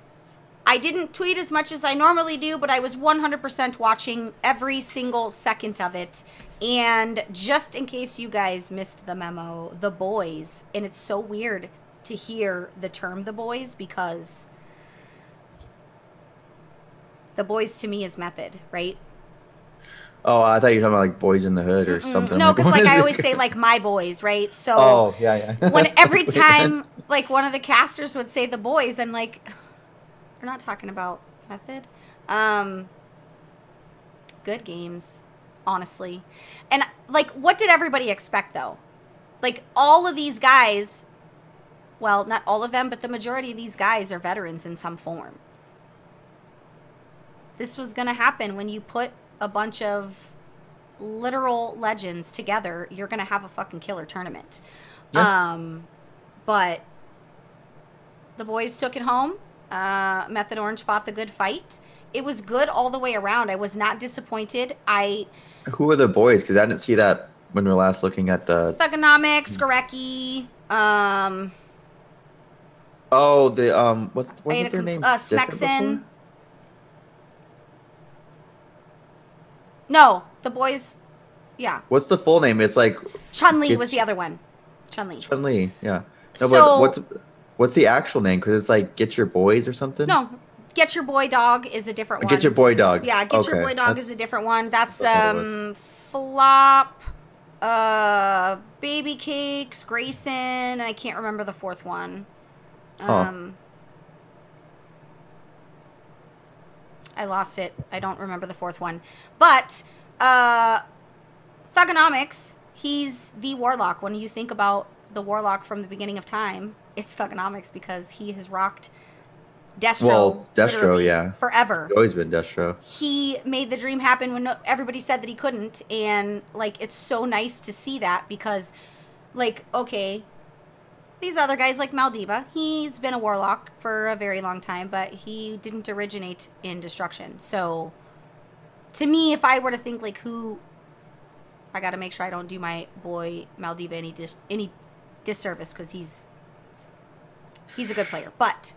Speaker 2: I didn't tweet as much as I normally do, but I was 100% watching every single second of it. And just in case you guys missed the memo, the boys, and it's so weird to hear the term the boys because the boys to me is Method, right?
Speaker 4: Oh, I thought you were talking about like Boys in the Hood or something.
Speaker 2: No, because
Speaker 4: what
Speaker 2: like
Speaker 4: is
Speaker 2: I
Speaker 4: it?
Speaker 2: always say like my boys, right? So
Speaker 4: Oh, yeah.
Speaker 2: when every time like one of the casters would say the boys, I'm like, we're not talking about Method. Good games, honestly. And like, what did everybody expect though? Like all of these guys, well, not all of them, but the majority of these guys are veterans in some form. This was going to happen when you put a bunch of literal legends together. You're going to have a fucking killer tournament.
Speaker 4: Yeah.
Speaker 2: But the boys took it home. Method Orange fought the good fight. It was good all the way around. I was not disappointed.
Speaker 4: Who are the boys? Because I didn't see that when we were last looking at the.
Speaker 2: Thugonomics, Gorecki,
Speaker 4: Oh, the what's their name?
Speaker 2: Smexen. No, the boys. Yeah,
Speaker 4: What's the full name? It's like
Speaker 2: Chun-Li
Speaker 4: It's-
Speaker 2: was the other one. Chun-Li.
Speaker 4: Chun-Li. Yeah. No,
Speaker 2: So-
Speaker 4: but what's the actual name? Because it's like Get Your Boys or something.
Speaker 2: No, Get Your Boy Dog is a different one.
Speaker 4: Get Your Boy Dog.
Speaker 2: Yeah, Get Your
Speaker 4: Okay,
Speaker 2: Boy Dog
Speaker 4: that's-
Speaker 2: is a different one. That's
Speaker 4: Okay,
Speaker 2: Flop, Baby Cakes, Grayson. I can't remember the fourth one.
Speaker 4: Huh.
Speaker 2: I lost it. I don't remember the fourth one. But Thugonomics, he's the Warlock. When you think about the Warlock from the beginning of time, it's Thugonomics because he has rocked Destro,
Speaker 4: Well, Destro,
Speaker 2: literally
Speaker 4: yeah.
Speaker 2: forever.
Speaker 4: It's always been Destro.
Speaker 2: He made the dream happen when everybody said that he couldn't, and like it's so nice to see that because like okay, these other guys like Maldiva, he's been a warlock for a very long time, but he didn't originate in destruction. So to me, if I were to think like who, I got to make sure I don't do my boy Maldiva any disservice because he's a good player. But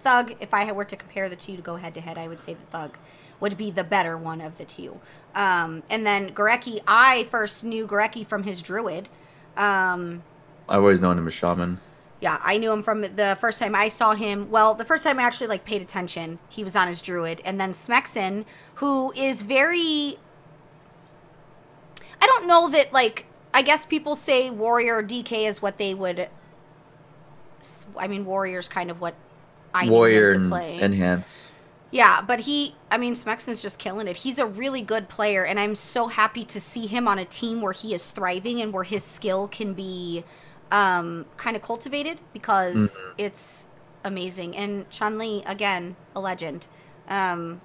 Speaker 2: Thug, if I were to compare the two to go head to head, I would say that Thug would be the better one of the two. And then Gorecki, I first knew Gorecki from his druid.
Speaker 4: I've always known him as Shaman.
Speaker 2: Yeah, I knew him from the first time I saw him. Well, the first time I actually like paid attention, he was on his druid, and then Smexen, who is very. I don't know that, like, I guess people say Warrior or DK is what they would, I mean, Warrior's kind of what I
Speaker 4: Warrior
Speaker 2: need him to play.
Speaker 4: enhance.
Speaker 2: Yeah, but Smexton's just killing it. He's a really good player, and I'm so happy to see him on a team where he is thriving and where his skill can be kind of cultivated, because it's amazing. And Chun-Li, again, a legend. But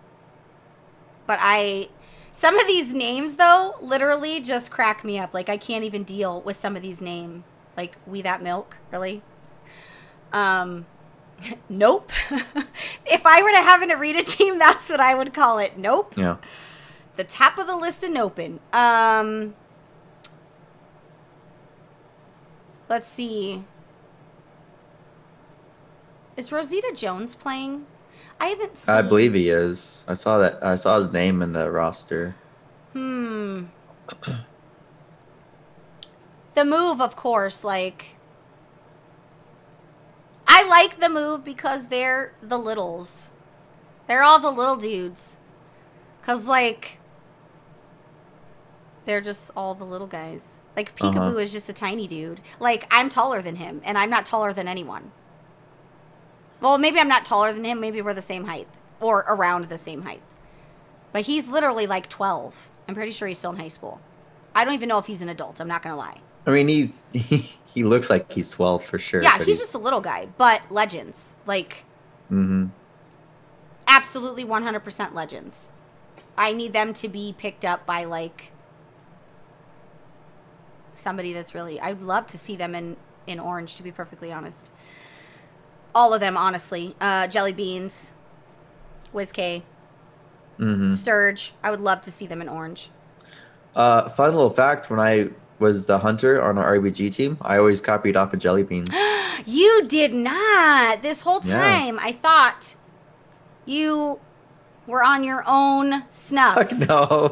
Speaker 2: some of these names, though, literally just crack me up. Like, I can't even deal with some of these names. Like, We That Milk, really? Nope. If I were to have an arena team, that's what I would call it. Nope.
Speaker 4: Yeah.
Speaker 2: The top of the list in open. Let's see. Is Rosita Jones playing? I haven't seen.
Speaker 4: I believe he is. I saw that. I saw his name in the roster.
Speaker 2: The move, of course, like, I like the move because they're the littles. They're all the little dudes. Because, like, they're just all the little guys. Like, Peekaboo is just a tiny dude. Like, I'm taller than him, and I'm not taller than anyone. Well, maybe I'm not taller than him. Maybe we're the same height. Or around the same height. But he's literally, like, 12. I'm pretty sure he's still in high school. I don't even know if he's an adult. I'm not going to lie.
Speaker 4: I mean, he looks like he's 12 for sure.
Speaker 2: Yeah, he's just a little guy, but legends. Like, absolutely 100% legends. I need them to be picked up by, like, somebody that's really... I'd love to see them in orange, to be perfectly honest. All of them, honestly. Jelly Beans, WizK, Sturge. I would love to see them in orange.
Speaker 4: Fun little fact, when I was the hunter on our RBG team, I always copied off of Jelly Beans.
Speaker 2: You did not. This whole time, I thought you were on your own snuff.
Speaker 4: Fuck no.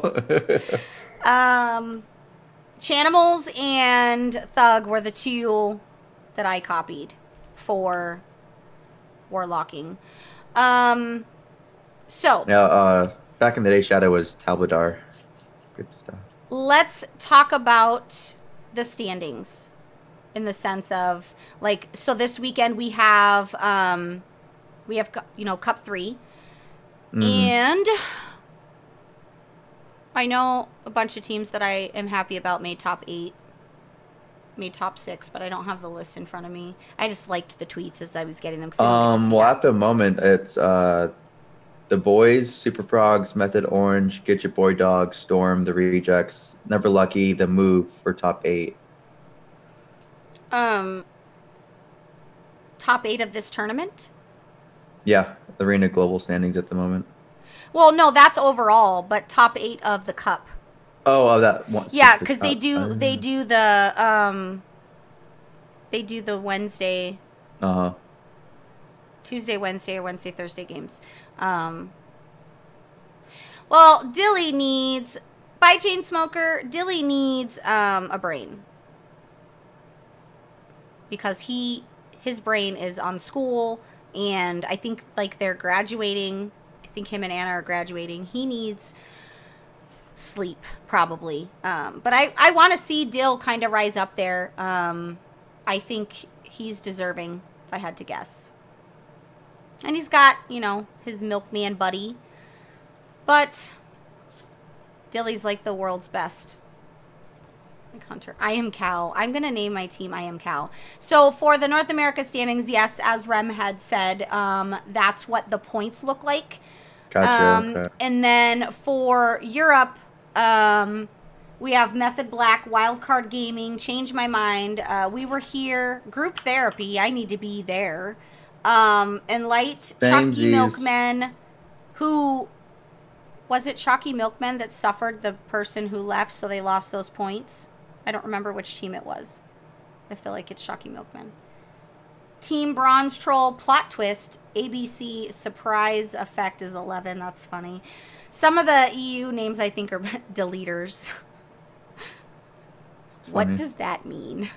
Speaker 2: Chanimals and Thug were the two that I copied for warlocking. So
Speaker 4: Yeah, back in the day, Shadow was Talbadar. Good stuff.
Speaker 2: Let's talk about the standings in the sense of, like, so this weekend we have Cup 3. And I know a bunch of teams that I am happy about made top 8, made top 6, but I don't have the list in front of me. I just liked the tweets as I was getting them.
Speaker 4: Well, at the moment, it's the Boys, Super Frogs, Method Orange, Get Your Boy Dog, Storm, The Rejects, Never Lucky, The Move for top 8.
Speaker 2: Top 8 of this tournament?
Speaker 4: Yeah, Arena Global standings at the moment.
Speaker 2: Well, no, that's overall, but top 8 of the cup.
Speaker 4: Oh, that one.
Speaker 2: Yeah, because they do the Wednesday, Tuesday, Wednesday, or Wednesday, Thursday games. Well, Dilly needs, by Chainsmoker, Dilly needs a brain. Because his brain is on school, and I think, like, they're graduating. I think him and Anna are graduating. He needs sleep, probably. But I want to see Dill kind of rise up there. I think he's deserving, if I had to guess. And he's got, his milkman buddy. But Dilly's like the world's best. Like Hunter. I Am Cow. I'm going to name my team I Am Cow. So for the North America standings, yes, as Rem had said, that's what the points look like.
Speaker 4: Gotcha. Okay.
Speaker 2: And then for Europe, we have Method Black, Wildcard Gaming, Change My Mind. We Were Here, Group Therapy. I need to be there. And Light, Chalky Milkmen, who... Was it Chalky Milkmen that suffered the person who left, so they lost those points? I don't remember which team it was. I feel like it's Chalky Milkmen. Team Bronze Troll, Plot Twist, ABC, Surprise Effect is 11. That's funny. Some of the EU names I think are deleters. What does that mean?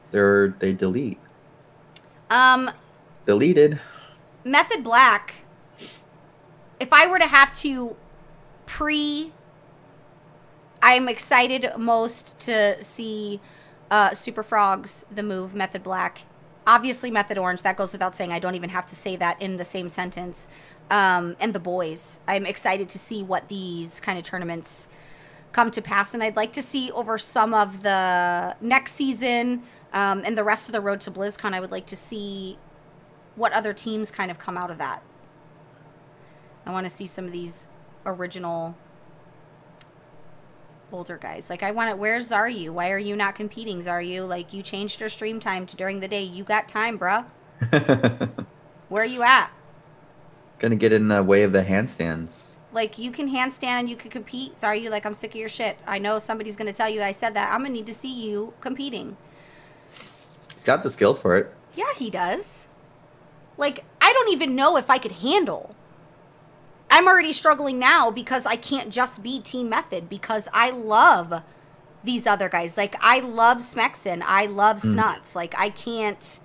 Speaker 4: They delete.
Speaker 2: Deleted. Method Black. If I were to have to I'm excited most to see Super Frogs, the move, Method Black, obviously Method Orange. That goes without saying. I don't even have to say that in the same sentence. And the boys. I'm excited to see what these kind of tournaments come to pass. And I'd like to see over some of the next season and the rest of the road to BlizzCon, I would like to see what other teams kind of come out of that. I want to see some of these original older guys. Like, I want it. Where's Zaryu? Why are you not competing, Zaryu? Like, you changed your stream time to during the day. You got time, bruh. Where are you at?
Speaker 4: Gonna get in the way of the handstands.
Speaker 2: Like, you can handstand and you can compete. Zaryu, like, I'm sick of your shit. I know somebody's going to tell you I said that. I'm going to need to see you competing.
Speaker 4: He's got the skill for it.
Speaker 2: Yeah, he does. Like, I don't even know if I could handle. I'm already struggling now because I can't just be Team Method because I love these other guys. Like, I love Smexon. I love Snuts. Like, I can't.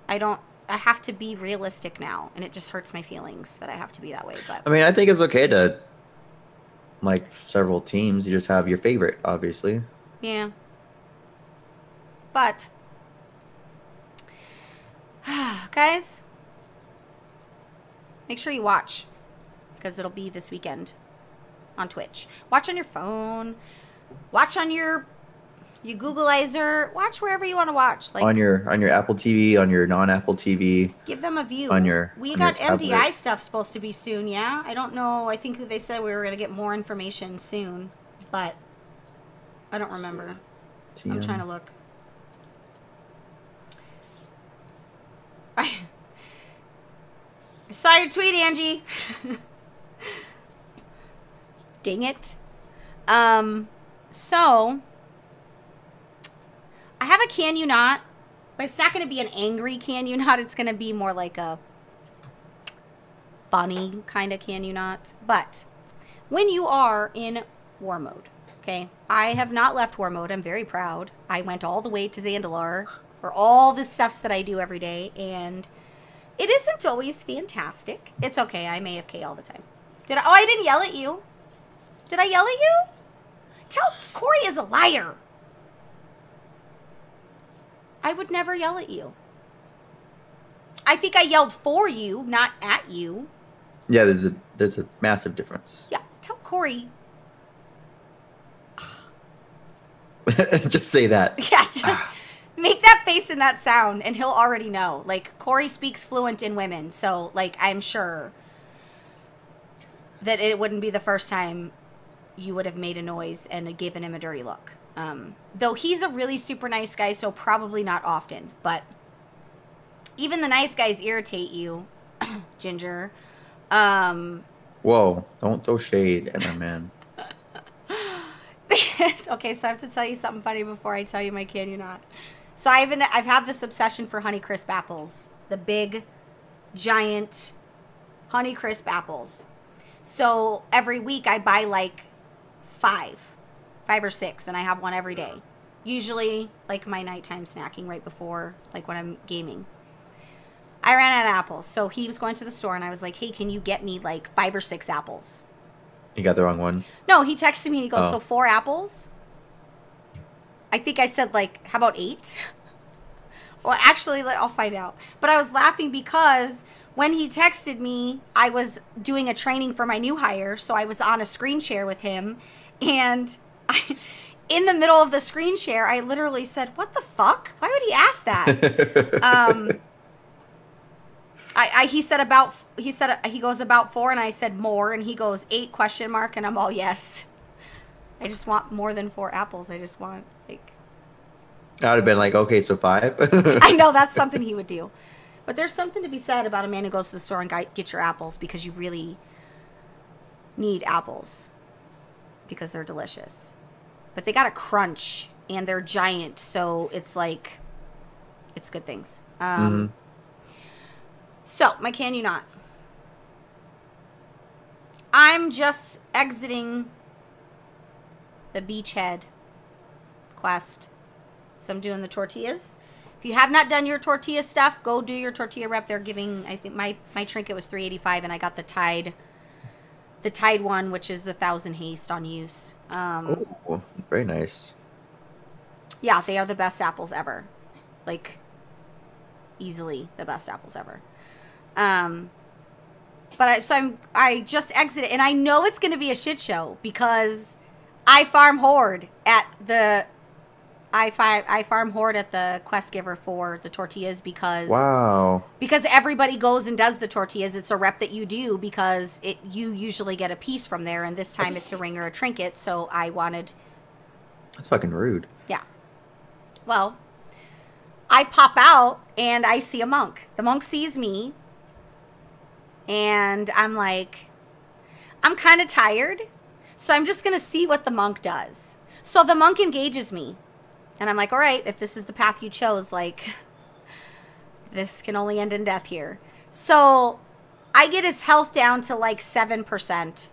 Speaker 2: I have to be realistic now, and it just hurts my feelings that I have to be that way. But
Speaker 4: I mean, I think it's okay to like several teams. You just have your favorite, obviously.
Speaker 2: yeah. But guys, make sure you watch because it'll be this weekend on Twitch. Watch on your phone. Watch on your Googleizer. Watch wherever you want to watch. Like
Speaker 4: On your Apple TV, on your non-Apple TV.
Speaker 2: give them a view.
Speaker 4: On your
Speaker 2: we
Speaker 4: on
Speaker 2: got
Speaker 4: your
Speaker 2: MDI
Speaker 4: tablet.
Speaker 2: stuff supposed to be soon. Yeah, I don't know. I think they said we were gonna get more information soon, but I don't remember. I'm trying to look. I saw your tweet, Angie. Dang it. So I have a can you not, but it's not going to be an angry can you not. It's going to be more like a funny kind of can you not. But when you are in war mode, okay, I have not left war mode. I'm very proud. I went all the way to Zandalar for all the stuffs that I do every day, and it isn't always fantastic. It's okay. I'm AFK all the time. I didn't yell at you. Did I yell at you? Tell Corey is a liar. I would never yell at you. I think I yelled for you, not at you.
Speaker 4: Yeah, there's a massive difference.
Speaker 2: Yeah, tell Corey.
Speaker 4: Just say that.
Speaker 2: Yeah, just make that face and that sound, and he'll already know. Like, Corey speaks fluent in women, so, like, I'm sure that it wouldn't be the first time you would have made a noise and given him a dirty look. Though he's a really super nice guy, so probably not often. But even the nice guys irritate you, Ginger.
Speaker 4: Whoa! Don't throw shade at my man.
Speaker 2: Okay, so I have to tell you something funny before I tell you my can you not. So I've had this obsession for Honeycrisp apples, the big, giant Honeycrisp apples. So every week I buy like five or six, and I have one every day. Usually like my nighttime snacking right before, like when I'm gaming. I ran out of apples, so he was going to the store, and I was like, "Hey, can you get me like 5 or 6 apples?"
Speaker 4: You got the wrong one.
Speaker 2: No, he texted me and he goes,
Speaker 4: Oh.
Speaker 2: "So 4 apples?" I think I said, like, how about 8? Well, actually, I'll find out. But I was laughing because when he texted me, I was doing a training for my new hire, so I was on a screen share with him. And in the middle of the screen share, I literally said, "What the fuck? Why would he ask that?" He goes about 4, and I said more, and he goes 8 ? And I'm all yes. I just want more than 4 apples. I just want like.
Speaker 4: I would have been like, okay, so 5.
Speaker 2: I know that's something he would do, but there's something to be said about a man who goes to the store and get your apples because you really need apples because they're delicious, but they got a crunch and they're giant, so it's like it's good things. So, my can you not? I'm just exiting the beachhead quest. So, I'm doing the tortillas. If you have not done your tortilla stuff, go do your tortilla rep. They're giving, I think my trinket was $3.85, and I got the Tide the Tide one, which is 1,000 haste on use.
Speaker 4: Oh, very nice.
Speaker 2: Yeah, they are the best apples ever. Like, easily the best apples ever. But I just exited, and I know it's going to be a shit show because I farm horde at the quest giver for the tortillas because because everybody goes and does the tortillas. It's a rep that you do because you usually get a piece from there, and this time it's a ring or a trinket. So I wanted.
Speaker 4: That's fucking rude.
Speaker 2: Yeah. Well, I pop out and I see a monk. The monk sees me. And I'm like, I'm kind of tired, so I'm just going to see what the monk does. So the monk engages me. And I'm like, all right, if this is the path you chose, like, this can only end in death here. So I get his health down to like 7%.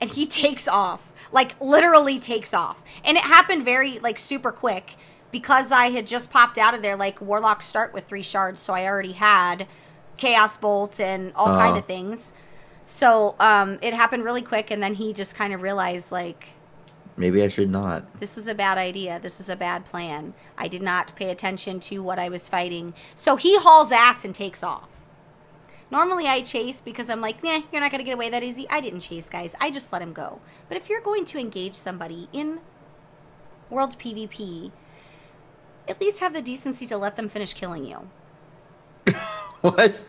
Speaker 2: And he takes off. Like, literally takes off. And it happened very, like, super quick. Because I had just popped out of there, like, warlocks start with 3 shards, so I already had Chaos Bolt and all kind of things. So it happened really quick, and then he just kind of realized, like,
Speaker 4: maybe I should not.
Speaker 2: This was a bad idea. This was a bad plan. I did not pay attention to what I was fighting. So he hauls ass and takes off. Normally I chase because I'm like, nah, you're not going to get away that easy. I didn't chase, guys. I just let him go. But if you're going to engage somebody in World PvP, at least have the decency to let them finish killing you.
Speaker 4: What?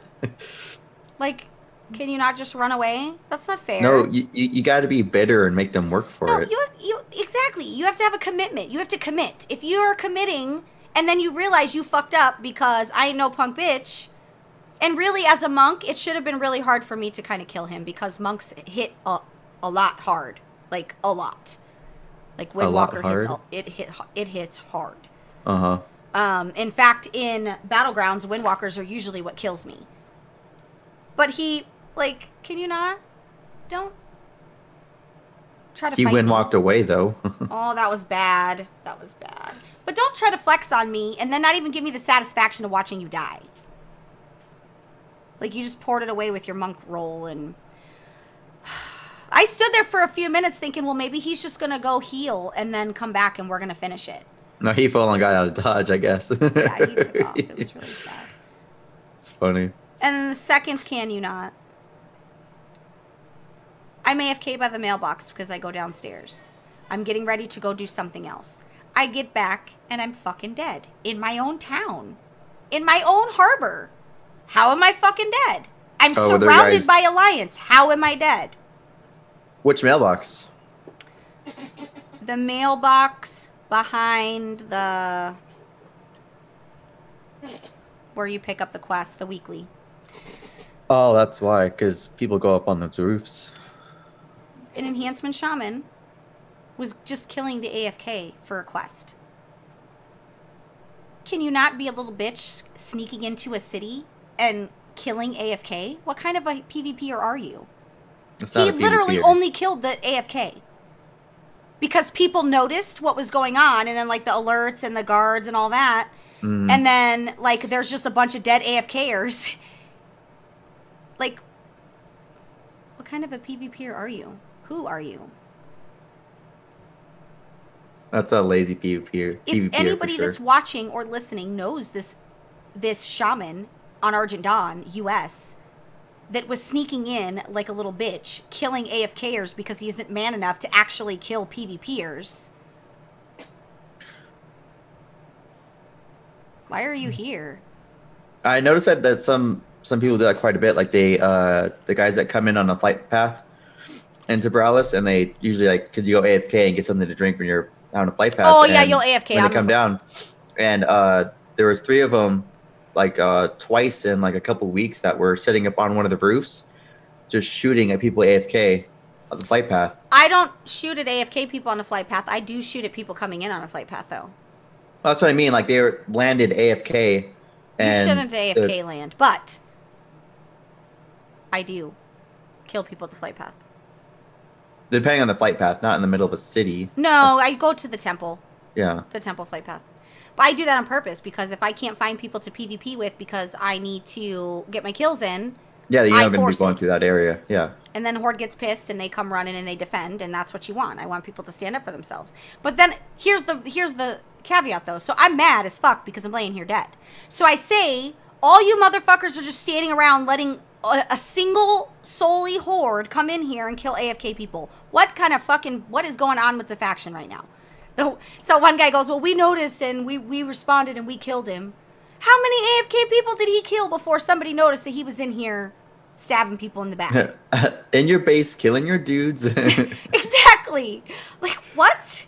Speaker 2: Like, can you not just run away? That's not fair.
Speaker 4: No, you got to be bitter and make them work for it.
Speaker 2: You exactly. You have to have a commitment. You have to commit. If you are committing and then you realize you fucked up because I ain't no punk bitch, and really as a monk, it should have been really hard for me to kind of kill him because monks hit a lot hard, like a lot. Like Windwalker it hits hard. In fact, in Battlegrounds, Windwalkers are usually what kills me. But he, like, can you not? Don't try to fight me.
Speaker 4: He windwalked away, though.
Speaker 2: Oh, that was bad. That was bad. But don't try to flex on me and then not even give me the satisfaction of watching you die. Like, you just poured it away with your monk roll, and I stood there for a few minutes thinking, well, maybe he's just going to go heal and then come back and we're going to finish it.
Speaker 4: No, he fell and got out of dodge, I guess.
Speaker 2: Yeah, he took off. It was really sad.
Speaker 4: It's funny.
Speaker 2: And then the second, can you not? I'm AFK by the mailbox because I go downstairs. I'm getting ready to go do something else. I get back and I'm fucking dead. In my own town. In my own harbor. How am I fucking dead? I'm surrounded by Alliance. How am I dead?
Speaker 4: Which mailbox?
Speaker 2: The mailbox behind the... where you pick up the quest, the weekly.
Speaker 4: Oh, that's why. Because people go up on those roofs.
Speaker 2: An enhancement shaman was just killing the AFK for a quest. Can you not be a little bitch sneaking into a city and killing AFK? What kind of a PvPer are you? He literally only killed the AFK. Because people noticed what was going on, and then, like, the alerts and the guards and all that. And then, like, there's just a bunch of dead AFKers. Like, what kind of a PvPer are you? Who are you?
Speaker 4: That's a lazy PvPer.
Speaker 2: If anybody that's watching or listening knows this shaman on Argent Dawn, US, that was sneaking in like a little bitch, killing AFKers because he isn't man enough to actually kill PvPers. Why are you here?
Speaker 4: I noticed that some people do that quite a bit. Like the guys that come in on a flight path into Boralus, and they usually, like, because you go AFK and get something to drink when you're on a flight path.
Speaker 2: Oh yeah, you'll AFK.
Speaker 4: When they come down, and there was 3 of them, like twice in like a couple weeks, that were sitting up on one of the roofs, just shooting at people AFK on the flight path.
Speaker 2: I don't shoot at AFK people on the flight path. I do shoot at people coming in on a flight path, though.
Speaker 4: Well, that's what I mean. Like, they were landed AFK. And
Speaker 2: you shouldn't AFK land, but I do kill people at the flight path.
Speaker 4: Depending on the flight path, not in the middle of a city.
Speaker 2: No, I go to the temple.
Speaker 4: Yeah.
Speaker 2: The temple flight path. But I do that on purpose, because if I can't find people to PvP with because I need to get my kills in,
Speaker 4: Yeah, you're
Speaker 2: I
Speaker 4: not going to be
Speaker 2: forced
Speaker 4: going
Speaker 2: it.
Speaker 4: through that area. Yeah.
Speaker 2: And then Horde gets pissed and they come running and they defend, and that's what you want. I want people to stand up for themselves. But then here's the caveat though. So I'm mad as fuck because I'm laying here dead. So I say, all you motherfuckers are just standing around letting a single solely Horde come in here and kill AFK people. What is going on with the faction right now? So one guy goes, well, we noticed and we responded and we killed him. How many AFK people did he kill before somebody noticed that he was in here stabbing people in the back?
Speaker 4: In your base, killing your dudes.
Speaker 2: Exactly. Like, what?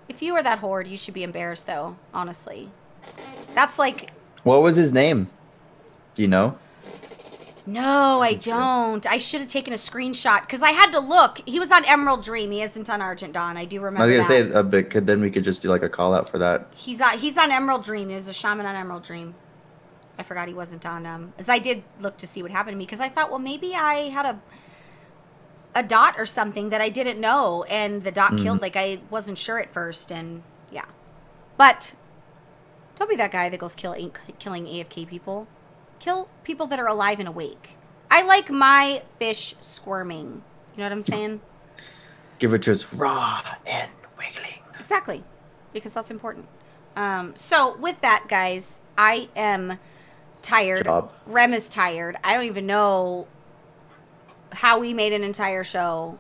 Speaker 2: If you were that Horde, you should be embarrassed, though, honestly. That's like...
Speaker 4: What was his name? Do you know?
Speaker 2: No, I don't. I should have taken a screenshot, because I had to look. He was on Emerald Dream. He isn't on Argent Dawn. I do remember
Speaker 4: I was
Speaker 2: that.
Speaker 4: going to say, but then we could just do like a call out for that.
Speaker 2: He's on Emerald Dream. He was a shaman on Emerald Dream. I forgot he wasn't on, as I did look to see what happened to me, because I thought, well, maybe I had a dot or something that I didn't know, and the dot killed, like, I wasn't sure at first, and, yeah. But, don't be that guy that goes killing AFK people. Kill people that are alive and awake. I like my fish squirming. You know what I'm saying?
Speaker 4: Give it just raw and wiggling.
Speaker 2: Exactly. Because that's important. So, with that, guys, I am tired.
Speaker 4: Job.
Speaker 2: Rem is tired. I don't even know how we made an entire show.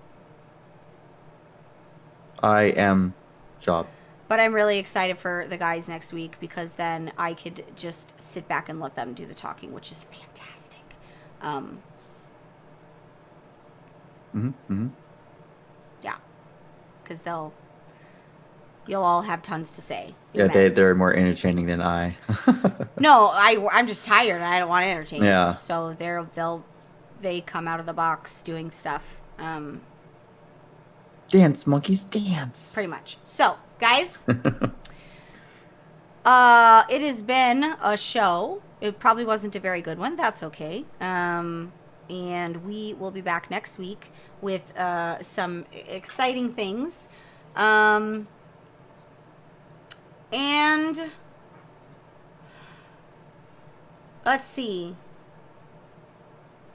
Speaker 4: I am job.
Speaker 2: But I'm really excited for the guys next week, because then I could just sit back and let them do the talking, which is fantastic. Yeah. Because you'll all have tons to say.
Speaker 4: Yeah, they're more entertaining than I.
Speaker 2: No, I'm just tired. I don't want to entertain.
Speaker 4: Yeah.
Speaker 2: So they come out of the box doing stuff.
Speaker 4: Dance, monkeys, dance.
Speaker 2: Pretty much. So, guys, it has been a show. It probably wasn't a very good one. That's okay. And we will be back next week with some exciting things. And let's see.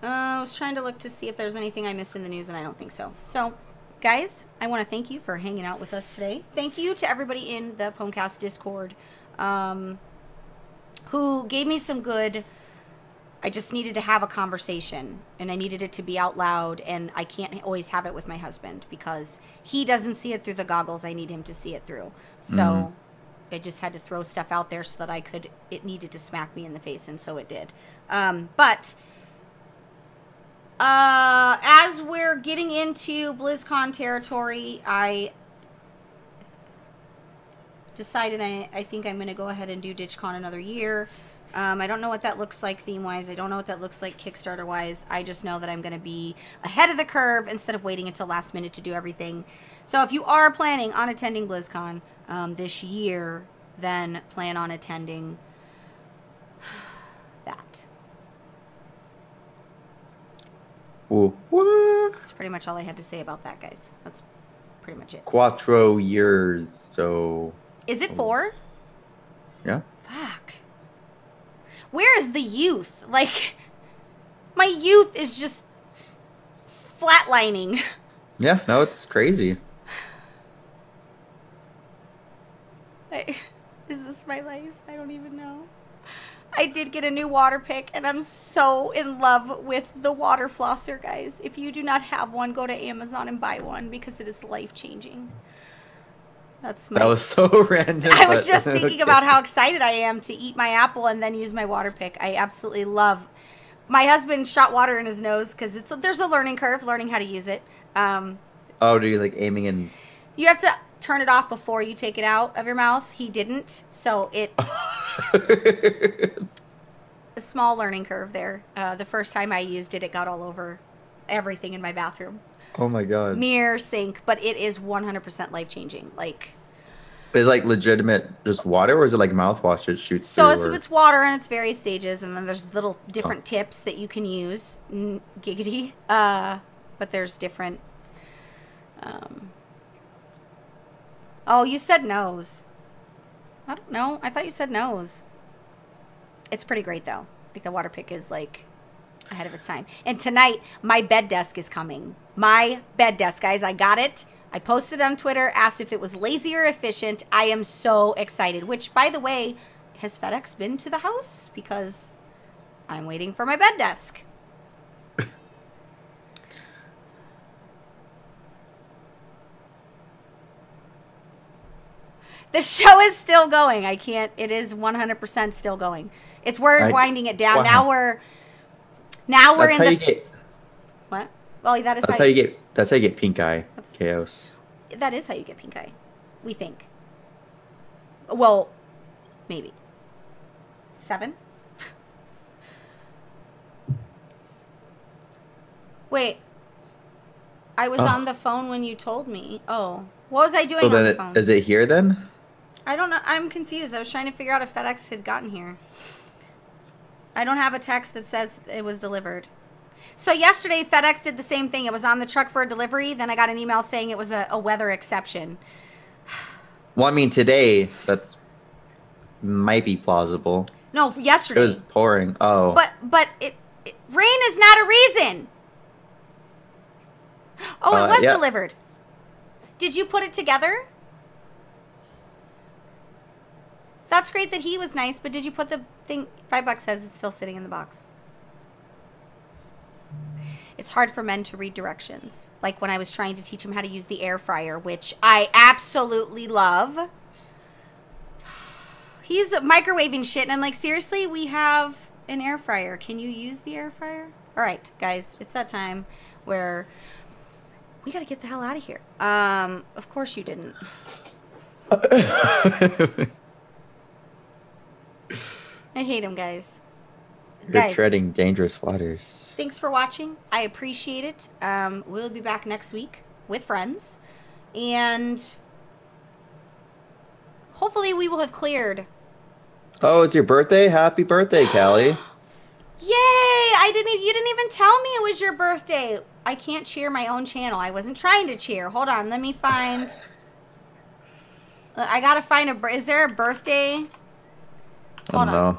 Speaker 2: I was trying to look to see if there's anything I missed in the news, and I don't think so. So, guys, I want to thank you for hanging out with us today. Thank you to everybody in the Pwnecast Discord who gave me some good... I just needed to have a conversation, and I needed it to be out loud, and I can't always have it with my husband because he doesn't see it through the goggles I need him to see it through. So I just had to throw stuff out there so that it needed to smack me in the face, and so it did. But as we're getting into BlizzCon territory, I decided I think I'm going to go ahead and do DitchCon another year. I don't know what that looks like theme-wise. I don't know what that looks like Kickstarter-wise. I just know that I'm going to be ahead of the curve instead of waiting until last minute to do everything. So if you are planning on attending BlizzCon this year, then plan on attending that.
Speaker 4: Ooh. What?
Speaker 2: That's pretty much all I had to say about that, guys. That's pretty much it.
Speaker 4: Quattro years, so...
Speaker 2: Is it 4?
Speaker 4: Yeah.
Speaker 2: Fuck. Where is the youth? Like, my youth is just flatlining.
Speaker 4: Yeah, no, it's crazy.
Speaker 2: Is this my life? I don't even know. I did get a new water pick, and I'm so in love with the water flosser, guys. If you do not have one, go to Amazon and buy one, because it is life-changing.
Speaker 4: That was so random.
Speaker 2: I was just thinking about how excited I am to eat my apple and then use my water pick. I absolutely love. My husband shot water in his nose because there's a learning curve, learning how to use it.
Speaker 4: Oh, do you like aiming in?
Speaker 2: You have to turn it off before you take it out of your mouth. He didn't, so it. A small learning curve there. The first time I used it, it got all over everything in my bathroom.
Speaker 4: Oh my god.
Speaker 2: Mirror, sink, but it is 100% life-changing. Like,
Speaker 4: is it like legitimate just water, or is it like mouthwash that shoots
Speaker 2: so
Speaker 4: through?
Speaker 2: it's water in its various stages, and then there's little different tips that you can use. Giggity. But there's different... Oh, you said nose. I don't know. I thought you said nose. It's pretty great, though. Like, the water pick is, like... ahead of its time. And tonight, my bed desk is coming. My bed desk, guys. I got it. I posted on Twitter, asked if it was lazy or efficient. I am so excited. Which, by the way, has FedEx been to the house? Because I'm waiting for my bed desk. The show is still going. I can't. It is 100% still going. It's we're winding it down.
Speaker 4: Wow.
Speaker 2: Now we're
Speaker 4: That's
Speaker 2: in
Speaker 4: how
Speaker 2: the
Speaker 4: you get.
Speaker 2: what? Well, that is
Speaker 4: That's how you get. That's how you get pink eye. Chaos.
Speaker 2: That is how you get pink eye. We think. Well, maybe 7. Wait. I was on the phone when you told me. Oh, what was I doing
Speaker 4: So
Speaker 2: on
Speaker 4: then,
Speaker 2: the phone?
Speaker 4: is it here then?
Speaker 2: I don't know. I'm confused. I was trying to figure out if FedEx had gotten here. I don't have a text that says it was delivered. So yesterday, FedEx did the same thing. It was on the truck for a delivery. Then I got an email saying it was a weather exception.
Speaker 4: Well, I mean, today that's might be plausible.
Speaker 2: No,
Speaker 4: It
Speaker 2: yesterday.
Speaker 4: was pouring. Oh.
Speaker 2: But rain is not a reason. Oh, it was
Speaker 4: yeah.
Speaker 2: delivered. Did you put it together? That's great that he was nice, but did you put the thing? $5 says it's still sitting in the box. It's hard for men to read directions. Like when I was trying to teach him how to use the air fryer, which I absolutely love. He's microwaving shit, and I'm like, seriously, we have an air fryer. Can you use the air fryer? All right, guys, it's that time where we got to get the hell out of here. Of course you didn't. I hate him, guys.
Speaker 4: You're treading dangerous waters.
Speaker 2: Thanks for watching. I appreciate it. We'll be back next week with friends. And hopefully we will have cleared.
Speaker 4: Oh, it's your birthday? Happy birthday, Callie.
Speaker 2: Yay! You didn't even tell me it was your birthday. I can't cheer my own channel. I wasn't trying to cheer. Hold on. Let me find. I gotta find is there a birthday? Hold on.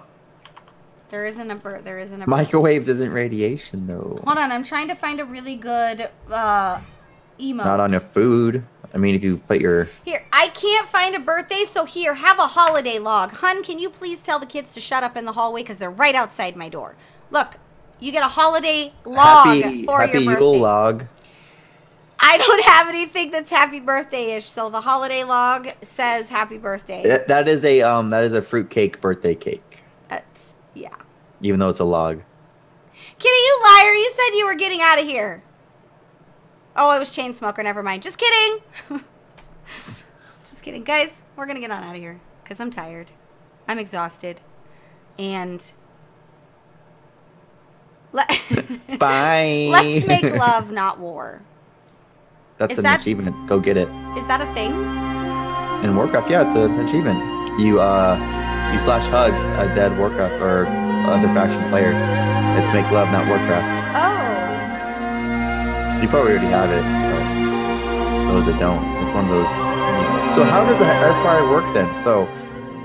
Speaker 2: There isn't a
Speaker 4: Microwaves isn't radiation though.
Speaker 2: Hold on, I'm trying to find a really good emote.
Speaker 4: Not on your food. I mean, if you put your...
Speaker 2: Here, I can't find a birthday, so here, have a holiday log. Hun, can you please tell the kids to shut up in the hallway because they're right outside my door. Look, you get a holiday log for your birthday.
Speaker 4: Happy Yule log.
Speaker 2: I don't have anything that's happy birthday-ish, so the holiday log says happy birthday.
Speaker 4: That is a fruitcake birthday cake.
Speaker 2: That's, yeah.
Speaker 4: Even though it's a log.
Speaker 2: Kitty, you liar. You said you were getting out of here. Oh, it was Chainsmoker. Never mind. Just kidding. Just kidding. Guys, we're going to get on out of here because I'm tired. I'm exhausted. And...
Speaker 4: Bye.
Speaker 2: Let's make love, not war.
Speaker 4: That's an achievement. Go get it.
Speaker 2: Is that a thing?
Speaker 4: In Warcraft, yeah, it's an achievement. You slash hug a dead Warcraft or other faction player. It's make love, not Warcraft.
Speaker 2: Oh.
Speaker 4: You probably already have it. So those that don't, it's one of those. So how does an air fryer work then? So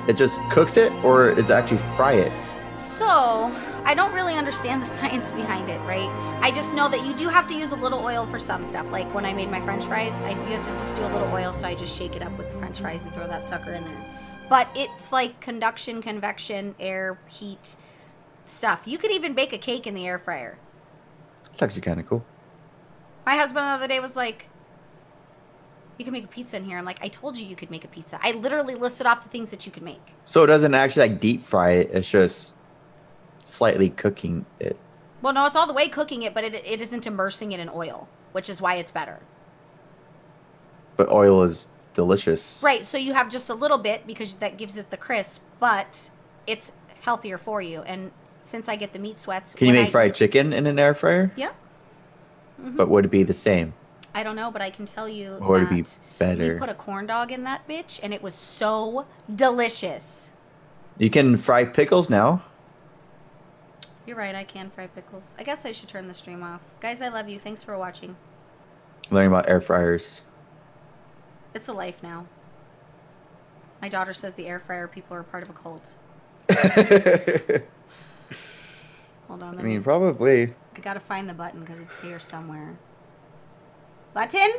Speaker 4: it just cooks it, or is it actually fry it?
Speaker 2: So I don't really understand the science behind it, right? I just know that you do have to use a little oil for some stuff. Like when I made my French fries, you had to just do a little oil, so I just shake it up with the French fries and throw that sucker in there. But it's like conduction, convection, air, heat stuff. You could even bake a cake in the air fryer.
Speaker 4: It's actually kind of cool.
Speaker 2: My husband the other day was like, you can make a pizza in here. I'm like, I told you could make a pizza. I literally listed off the things that you could make.
Speaker 4: So it doesn't actually like deep fry it. It's just slightly cooking it.
Speaker 2: Well, no, it's all the way cooking it, but it isn't immersing it in oil, which is why it's better.
Speaker 4: But oil is delicious.
Speaker 2: Right, so you have just a little bit because that gives it the crisp, but it's healthier for you. And since I get the meat sweats...
Speaker 4: Can you make fried chicken in an air fryer?
Speaker 2: Yeah. Mm-hmm.
Speaker 4: But would it be the same?
Speaker 2: I don't know, but I can tell you
Speaker 4: or would it be better?
Speaker 2: We put a corn dog in that bitch, and it was so delicious.
Speaker 4: You can fry pickles now.
Speaker 2: You're right, I can fry pickles. I guess I should turn the stream off. Guys, I love you. Thanks for watching.
Speaker 4: Learning about air fryers.
Speaker 2: It's a life now. My daughter says the air fryer people are part of a cult. Hold on.
Speaker 4: I mean, probably.
Speaker 2: I gotta find the button because it's here somewhere. Button?